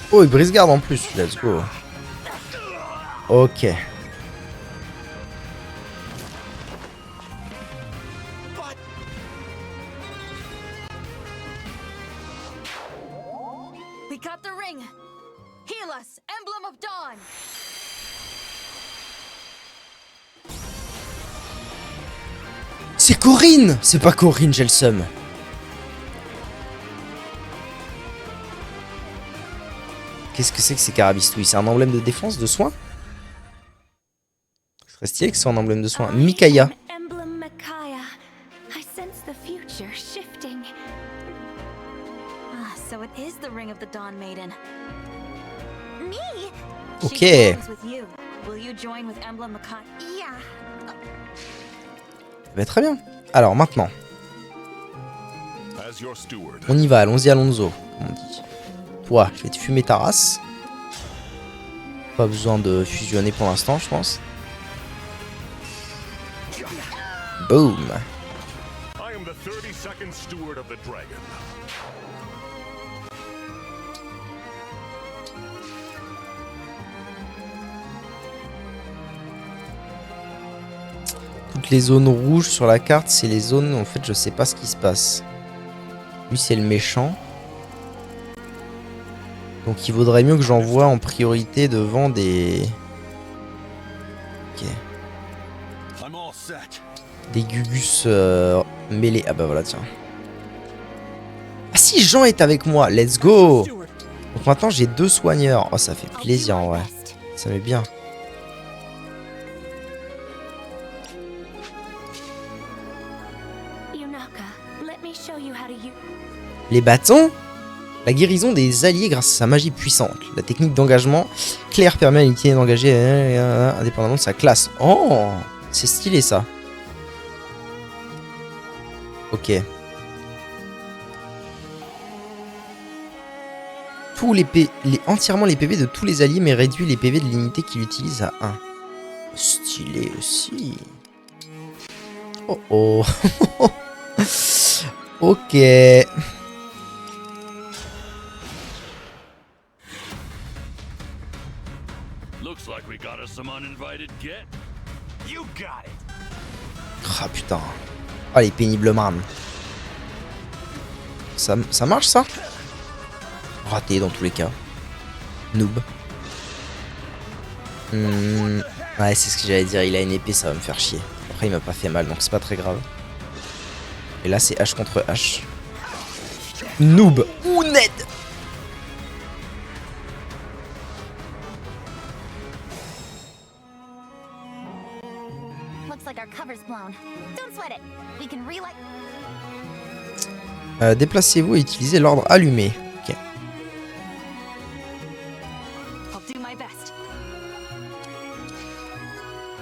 Oh, il brise garde en plus. Let's go. Ok. We got the ring. Heal us, emblem of dawn. C'est Corinne. C'est pas Corinne, j'ai le seum. Qu'est-ce que c'est que ces carabistouilles? C'est un emblème de défense, de soin? Ce serait stylé que ce soit un emblème de soin. Micaiah. Emblem Micaiah. I sense the future shifting. Ah, so it is the ring of the Dawn Maiden. Me? Ok. She belongs with you. Will you join with Emblem Micaiah? Yeah. Bah, très bien. Alors maintenant, As your steward. on y va. Allons-y, Alonso. Comme on dit. Toi, je vais te fumer ta race. Pas besoin de fusionner pour l'instant, je pense. Boom. I am the 32nd steward of the dragon. Toutes les zones rouges sur la carte, c'est les zones où en fait je sais pas ce qui se passe. Lui c'est le méchant. Donc il vaudrait mieux que j'envoie en priorité devant des... Ok. Des Gugus mêlés. Ah bah voilà, tiens. Ah si, Jean est avec moi, let's go. Donc maintenant j'ai 2 soigneurs. Oh ça fait plaisir en vrai. Ça met bien. Les bâtons? La guérison des alliés grâce à sa magie puissante. La technique d'engagement claire permet à l'unité d'engager indépendamment de sa classe. Oh, c'est stylé ça. Ok. Entièrement les PV de tous les alliés, mais réduit les PV de l'unité qu'il utilise à 1. Stylé aussi. Oh oh. Ok. Looks like we got us some uninvited guests. You got it. Ah putain. Ah les pénibles man. Ça marche ça? Raté dans tous les cas. Noob. Ouais, c'est ce que j'allais dire, il a une épée, ça va me faire chier. Après, il m'a pas fait mal, donc c'est pas très grave. Et là, c'est H contre H. Noob ou Ned. Looks like our cover's blown. Don't sweat it. We can relight. Déplacez-vous et utilisez l'ordre allumé. Ok. I'll do my best.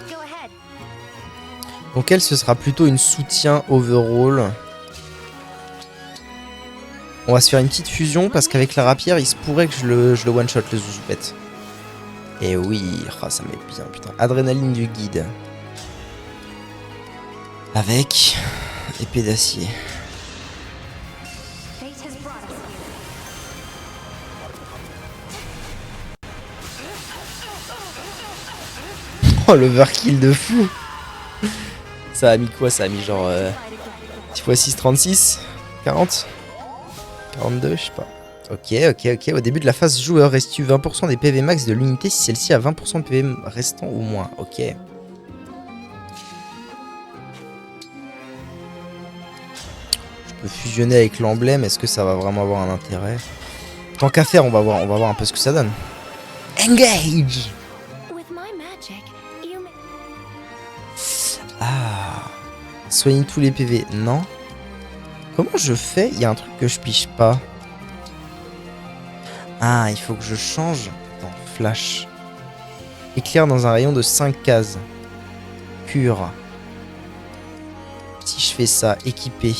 Go ahead. Donc elle, ce sera plutôt une soutien overall. On va se faire une petite fusion parce qu'avec la rapière, il se pourrait que je le one-shot, le Zouzoupette. Et oui, oh, ça met bien, putain. Adrénaline du guide. Avec épée d'acier. Fate has brought us here. Oh, l'overkill de fou. Ça a mis quoi? Ça a mis genre 6 x 6, 36 40 42, je sais pas. Ok. Au début de la phase, joueur restitue 20% des PV max de l'unité si celle-ci a 20% de PV restant ou moins. Ok. Je peux fusionner avec l'emblème. Est-ce que ça va vraiment avoir un intérêt? Tant qu'à faire, on va voir un peu ce que ça donne. Engage! With my magic, you may... Ah. Soigner tous les PV. Non. Comment je fais? Il y a un truc que je piche pas. Ah, il faut que je change. Attends, flash. Éclair dans un rayon de 5 cases. Cure. Si je fais ça, équipé.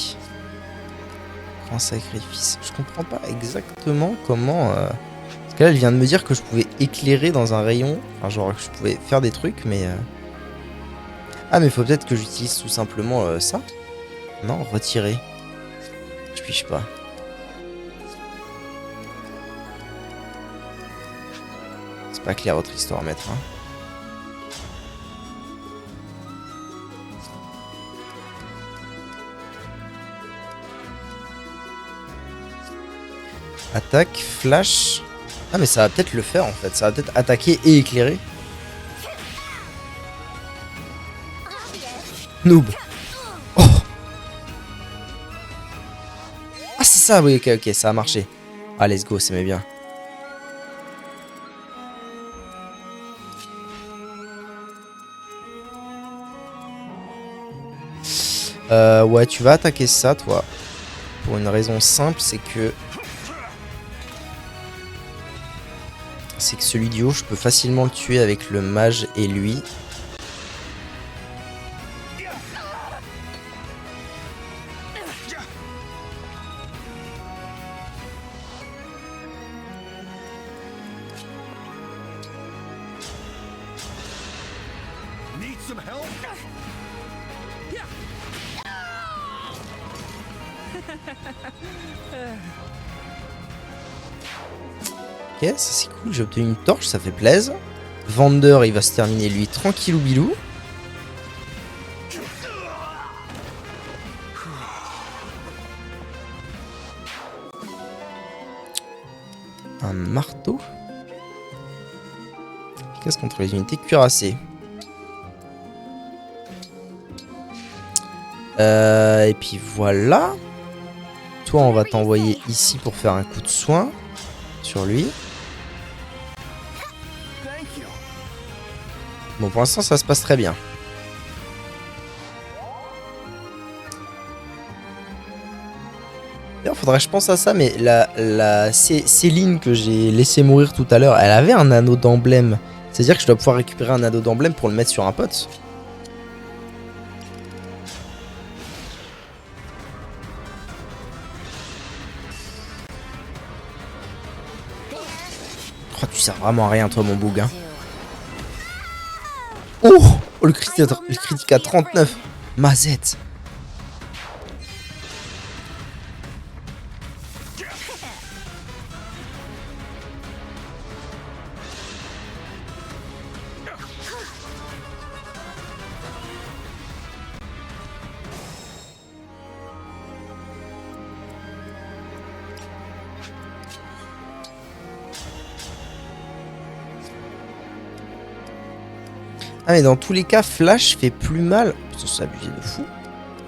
Grand sacrifice. Je comprends pas exactement comment... Parce que là, elle vient de me dire que je pouvais éclairer dans un rayon. Enfin, genre que je pouvais faire des trucs, mais... Ah, mais faut peut-être que j'utilise tout simplement ça. Non, retirer. Je piche pas. C'est pas clair votre histoire à mettre. Hein. Attaque, flash. Ah mais ça va peut-être le faire en fait. Ça va peut-être attaquer et éclairer. Noob. Oh. Ah c'est ça, oui, ok, ça a marché. Ah let's go, ça m'est bien. Ouais, tu vas attaquer ça, toi. Pour une raison simple, c'est que... celui du haut, je peux facilement le tuer avec le mage et lui. Need some help? Ok, ça c'est cool, j'ai obtenu une torche, ça fait plaisir. Vander, il va se terminer lui tranquillou bilou. Un marteau. Efficace contre les unités cuirassées. Et puis voilà. Toi, on va t'envoyer ici pour faire un coup de soin sur lui. Bon, pour l'instant, ça se passe très bien. D'ailleurs, faudrait que je pense à ça, mais la Céline que j'ai laissé mourir tout à l'heure, elle avait un anneau d'emblème. C'est-à-dire que je dois pouvoir récupérer un anneau d'emblème pour le mettre sur un pote. Oh, tu sers vraiment à rien, toi, mon boug. Hein. Oh, le critique à 39. Mazette. Ah mais dans tous les cas, Flash fait plus mal. Putain, c'est abusé de fou.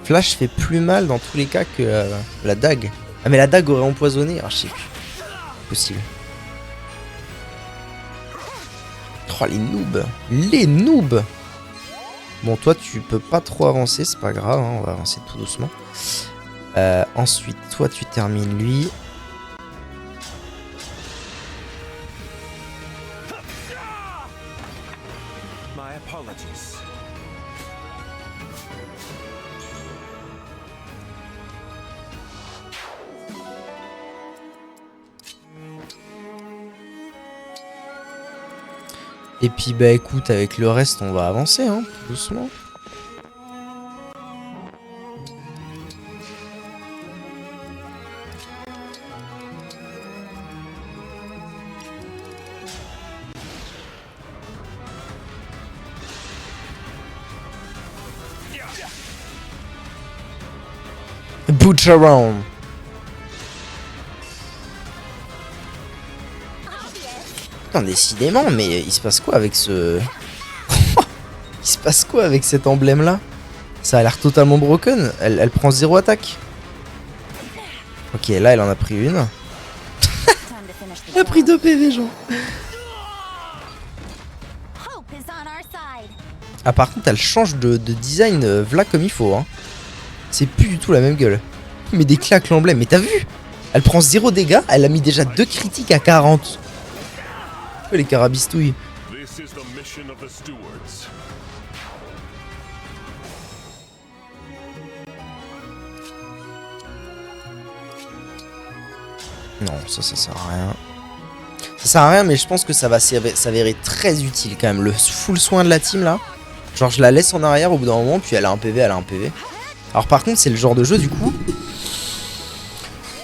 Flash fait plus mal dans tous les cas que la dague. Ah mais la dague aurait empoisonné. Ah je sais plus. Possible. Oh les noobs. Les noobs. Bon toi tu peux pas trop avancer, c'est pas grave, hein, on va avancer tout doucement. Ensuite, toi tu termines lui. My apologies. Et puis bah écoute, avec le reste on va avancer, hein, tout doucement. Butcher Round. Putain, décidément, mais il se passe quoi avec ce... il se passe quoi avec cet emblème là? Ça a l'air totalement broken. Elle prend 0 attaque. Ok, là elle en a pris une. Elle a pris 2 PV genre. Ah par contre elle change de design v'là comme il faut hein. C'est plus du tout la même gueule. Mais des claques l'emblème, mais t'as vu? Elle prend 0 dégâts, elle a mis déjà 2 critiques à 40. Les carabistouilles. Non, ça sert à rien. Ça sert à rien, mais je pense que ça va s'avérer très utile quand même. Le full soin de la team là. Genre je la laisse en arrière au bout d'un moment, puis elle a un PV, elle a un PV. Alors par contre c'est le genre de jeu du coup,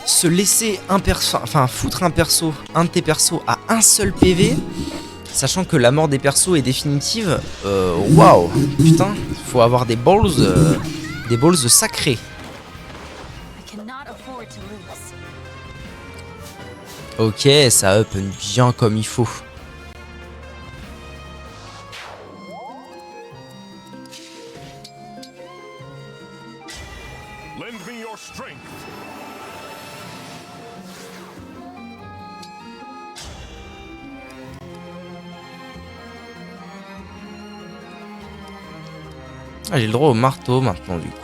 se laisser un perso, enfin foutre un de tes persos à un seul PV, sachant que la mort des persos est définitive, waouh, putain, faut avoir des balls sacrés. Ok, ça up bien comme il faut. Ah, j'ai le droit au marteau maintenant du coup.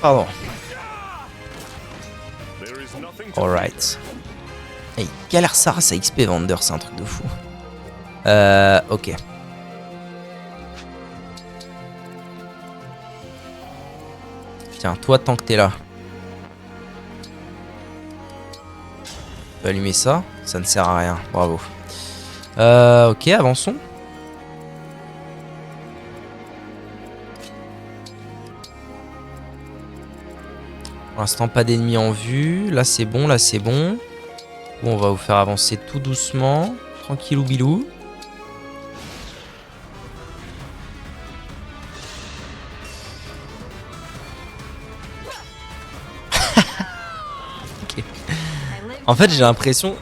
Pardon. Alright. Hey, galère ça à XP Vander, c'est un truc de fou. Ok. Tiens, toi tant que t'es là. Tu peux allumer ça, ça ne sert à rien, bravo. Ok, avançons. Pour l'instant, pas d'ennemis en vue. Là, c'est bon, là, c'est bon. Bon, on va vous faire avancer tout doucement. Tranquillou bilou. Ok. En fait, j'ai l'impression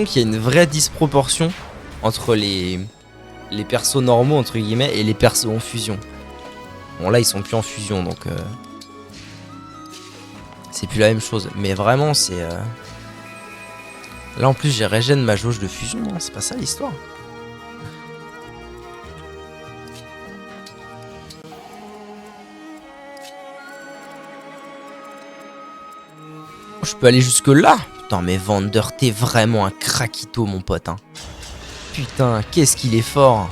qu'il y a une vraie disproportion entre les persos normaux, entre guillemets, et les persos en fusion. Bon, là, ils sont plus en fusion, donc... c'est plus la même chose. Mais vraiment, c'est... Là, en plus, j'ai régène ma jauge de fusion. Non, c'est pas ça, l'histoire. Je peux aller jusque là. Putain, mais Vander, t'es vraiment un craquito, mon pote, hein. Putain, qu'est-ce qu'il est fort.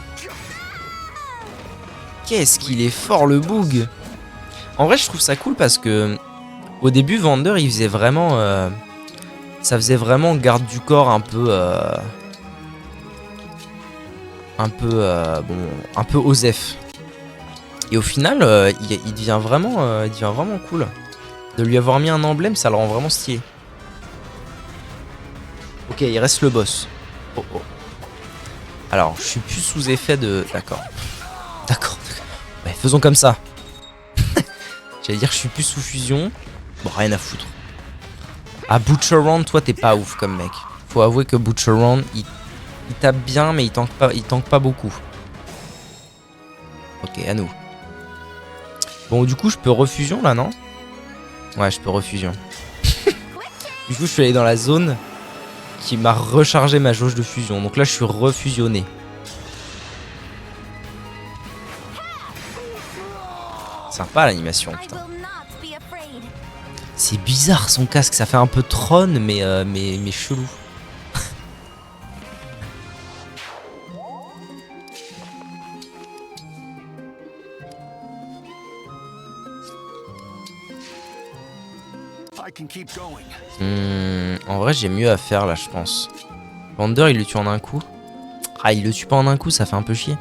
Qu'est-ce qu'il est fort, le boug. En vrai, je trouve ça cool parce que... Au début, Vander, il faisait vraiment... ça faisait vraiment garde du corps un peu... bon, un peu osef. Et au final, il devient vraiment cool. De lui avoir mis un emblème, ça le rend vraiment stylé. Ok, il reste le boss. Oh, oh. Alors, je suis plus sous effet de... D'accord. D'accord. Ouais, faisons comme ça. J'allais dire, je suis plus sous fusion. Bon, rien à foutre. Ah, Butcher Round, toi, t'es pas ouf comme mec. Faut avouer que Butcher Round, il Il tape bien, mais il tank pas beaucoup. Ok, à nous. Bon, du coup, je peux refusion là, non? Ouais, je peux refusion. Du coup, je suis allé dans la zone qui m'a rechargé ma jauge de fusion. Donc là, je suis refusionné. Sympa l'animation, putain. C'est bizarre son casque, ça fait un peu trône, mais chelou. En vrai, j'ai mieux à faire là, je pense. Wander, il le tue en un coup. Ah, il le tue pas en un coup, ça fait un peu chier.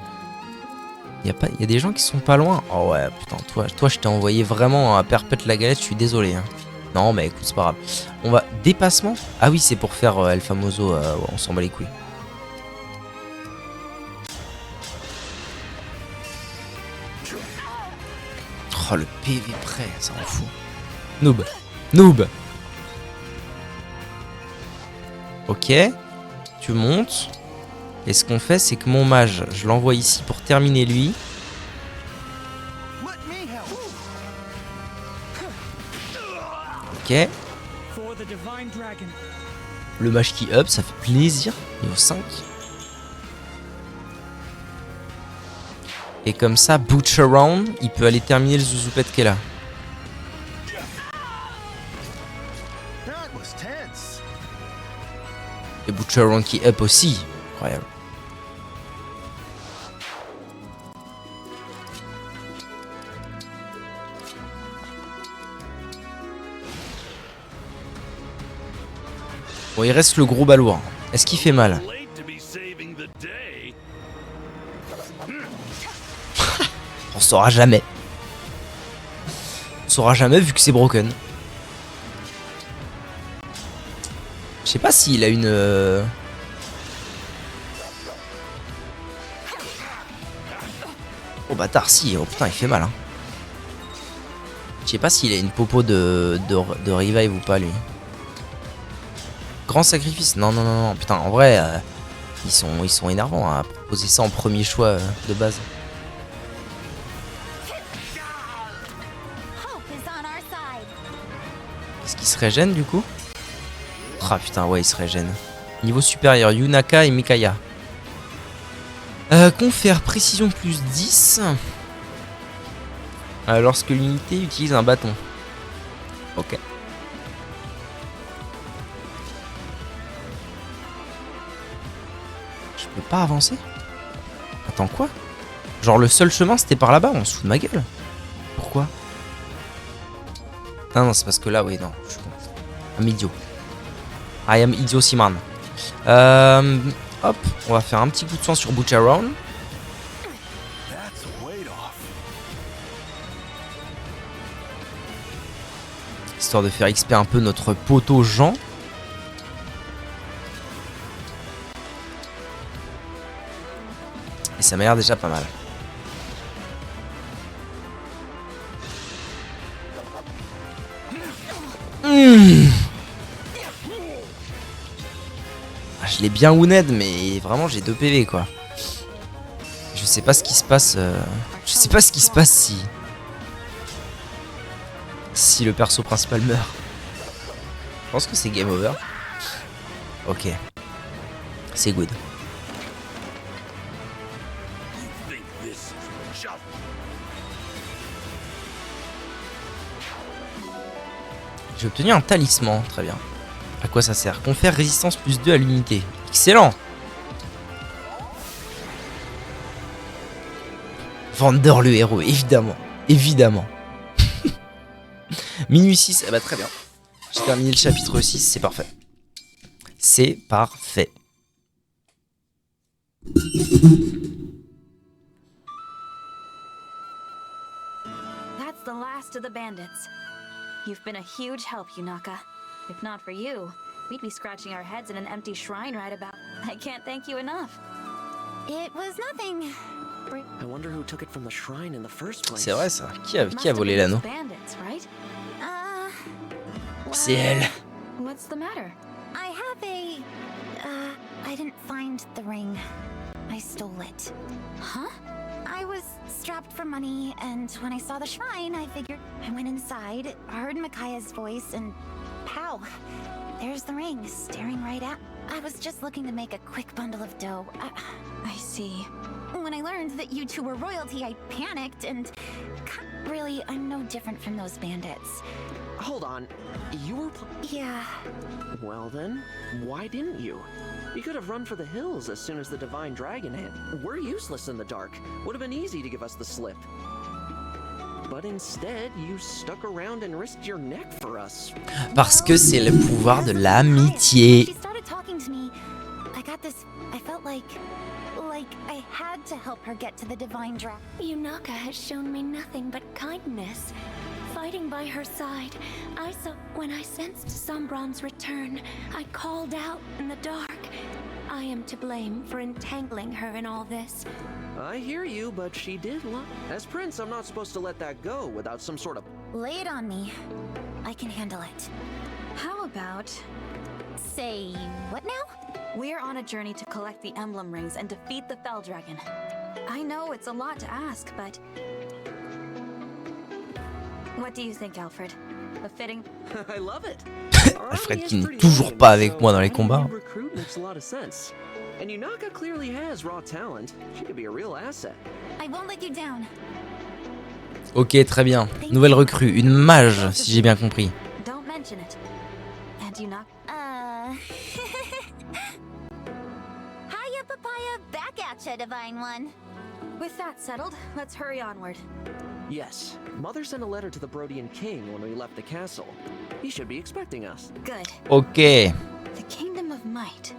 Y a des gens qui sont pas loin. Oh ouais, putain, toi je t'ai envoyé vraiment à perpète la galette, je suis désolé. Hein. Non, mais écoute, c'est pas grave. On va... Dépassement? Ah oui, c'est pour faire El Famoso, ouais, on s'en bat les couilles. Oh, le PV prêt, ça en fout. Noob. Noob. Ok. Tu montes. Et ce qu'on fait, c'est que mon mage, je l'envoie ici pour terminer lui. Ok. Le mage qui up, ça fait plaisir. Niveau 5. Et comme ça, Butcher Round, il peut aller terminer le Zouzoupet qui est là. Et Butcher Round qui up aussi. Incroyable. Bon, il reste le gros balourd. Est-ce qu'il fait mal? On saura jamais. On saura jamais vu que c'est broken. Je sais pas s'il a une... Oh bâtard, si. Oh putain, il fait mal. Hein. Je sais pas s'il a une popo de revive ou pas, lui. Grand sacrifice. Non, non, non, non. Putain, en vrai, ils sont énervants à proposer ça en premier choix de base. Est-ce qu'il se régène du coup? Ah putain, ouais, il se régène. Niveau supérieur, Yunaka et Mikaya. Confère précision plus 10. Lorsque l'unité utilise un bâton. Ok. Je peux pas avancer? Attends, quoi? Genre le seul chemin c'était par là-bas, on se fout de ma gueule. Pourquoi? Non, non, c'est parce que là, oui, non, je suis con. I'm idiot. I am idiot Simon. Hop, on va faire un petit coup de sang sur Butcher Round. Histoire de faire XP un peu notre poteau Jean. Et ça m'a l'air déjà pas mal. Ah, je l'ai bien wounded, mais vraiment j'ai 2 PV quoi. Je sais pas ce qui se passe. Je sais pas ce qui se passe si le perso principal meurt. Je pense que c'est game over. Ok. C'est good. J'ai obtenu un talisman, très bien. À quoi ça sert? Confère résistance plus 2 à l'unité. Excellent. Wander le héros, évidemment. Évidemment. Minuit 6, eh bah très bien. J'ai terminé le chapitre 6, c'est parfait. C'est parfait. That's the last of the bandits. You've been a huge help, Yunaka. If not for you, we'd be scratching our heads in an empty shrine right about. I can't thank you enough. It was nothing. I wonder who took it from the shrine in the first place. C'est vrai ça. Qui a volé l'anneau? C'est elle. What's the matter? I have I didn't find find the ring. I stole it. Huh? I was strapped for money, and when I saw the shrine, I figured I went inside, heard Micaiah's voice, and pow! There's the ring, staring right at. I was just looking to make a quick bundle of dough. I see. When I learned that you two were royalty, I panicked, and really, I'm no different from those bandits. Hold on. You were Yeah. Well then, why didn't you? You could have run for the hills as soon as the Divine Dragon hit. We're useless in the dark. Would have been easy to give us the slip. But instead, you stuck around and risked your neck for us. Parce que c'est le pouvoir de l'amitié. She started talking to me. I got this. I felt like I had to help her get to the Divine Dragon. Yunaka has shown me nothing but kindness. Fighting by her side, when I sensed Sombron's return, I called out in the dark. I am to blame for entangling her in all this. I hear you, but she did lie. As Prince, I'm not supposed to let that go without some sort of... Lay it on me. I can handle it. How about... Say what now? We're on a journey to collect the emblem rings and defeat the Fell Dragon. I know it's a lot to ask, but... What do you think, Alfred? A fitting... I love it. Alfred qui n'est toujours pas avec moi dans les combats. Recruit makes a lot of sense. And Yunaka clearly has raw talent. She could be a real asset. I won't let you down. Ok, très bien. Nouvelle recrue, une mage, si j'ai bien compris. Don't mention it. And Yunaka... Hiya, Papaya, back at ya, Divine One. With that settled, let's hurry onward. Yes. Mother sent a letter to the Brodian King when we left the castle. He should be expecting us. Good. Ok. The Kingdom of Might.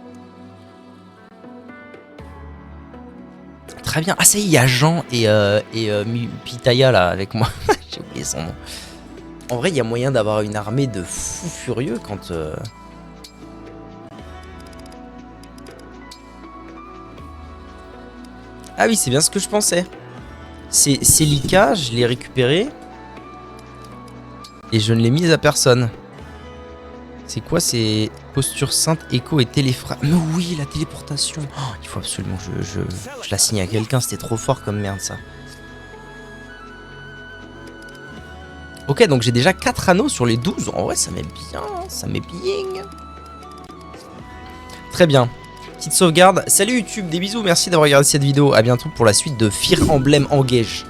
Très bien. Ah ça y est, il y a Jean et Pitaya là avec moi. J'ai oublié son nom. En vrai, il y a moyen d'avoir une armée de fous furieux quand... Ah oui, c'est bien ce que je pensais. C'est Celica, je l'ai récupéré. Et je ne l'ai mise à personne. C'est quoi? C'est posture sainte, écho et téléphra... Mais oui, la téléportation. Oh, il faut absolument que je la signe à quelqu'un. C'était trop fort comme merde ça. Ok, donc j'ai déjà 4 anneaux sur les 12. En vrai, ça m'est bien. Ça m'est bien. Très bien. Petite sauvegarde. Salut YouTube, des bisous. Merci d'avoir regardé cette vidéo. A bientôt pour la suite de Fire Emblem Engage.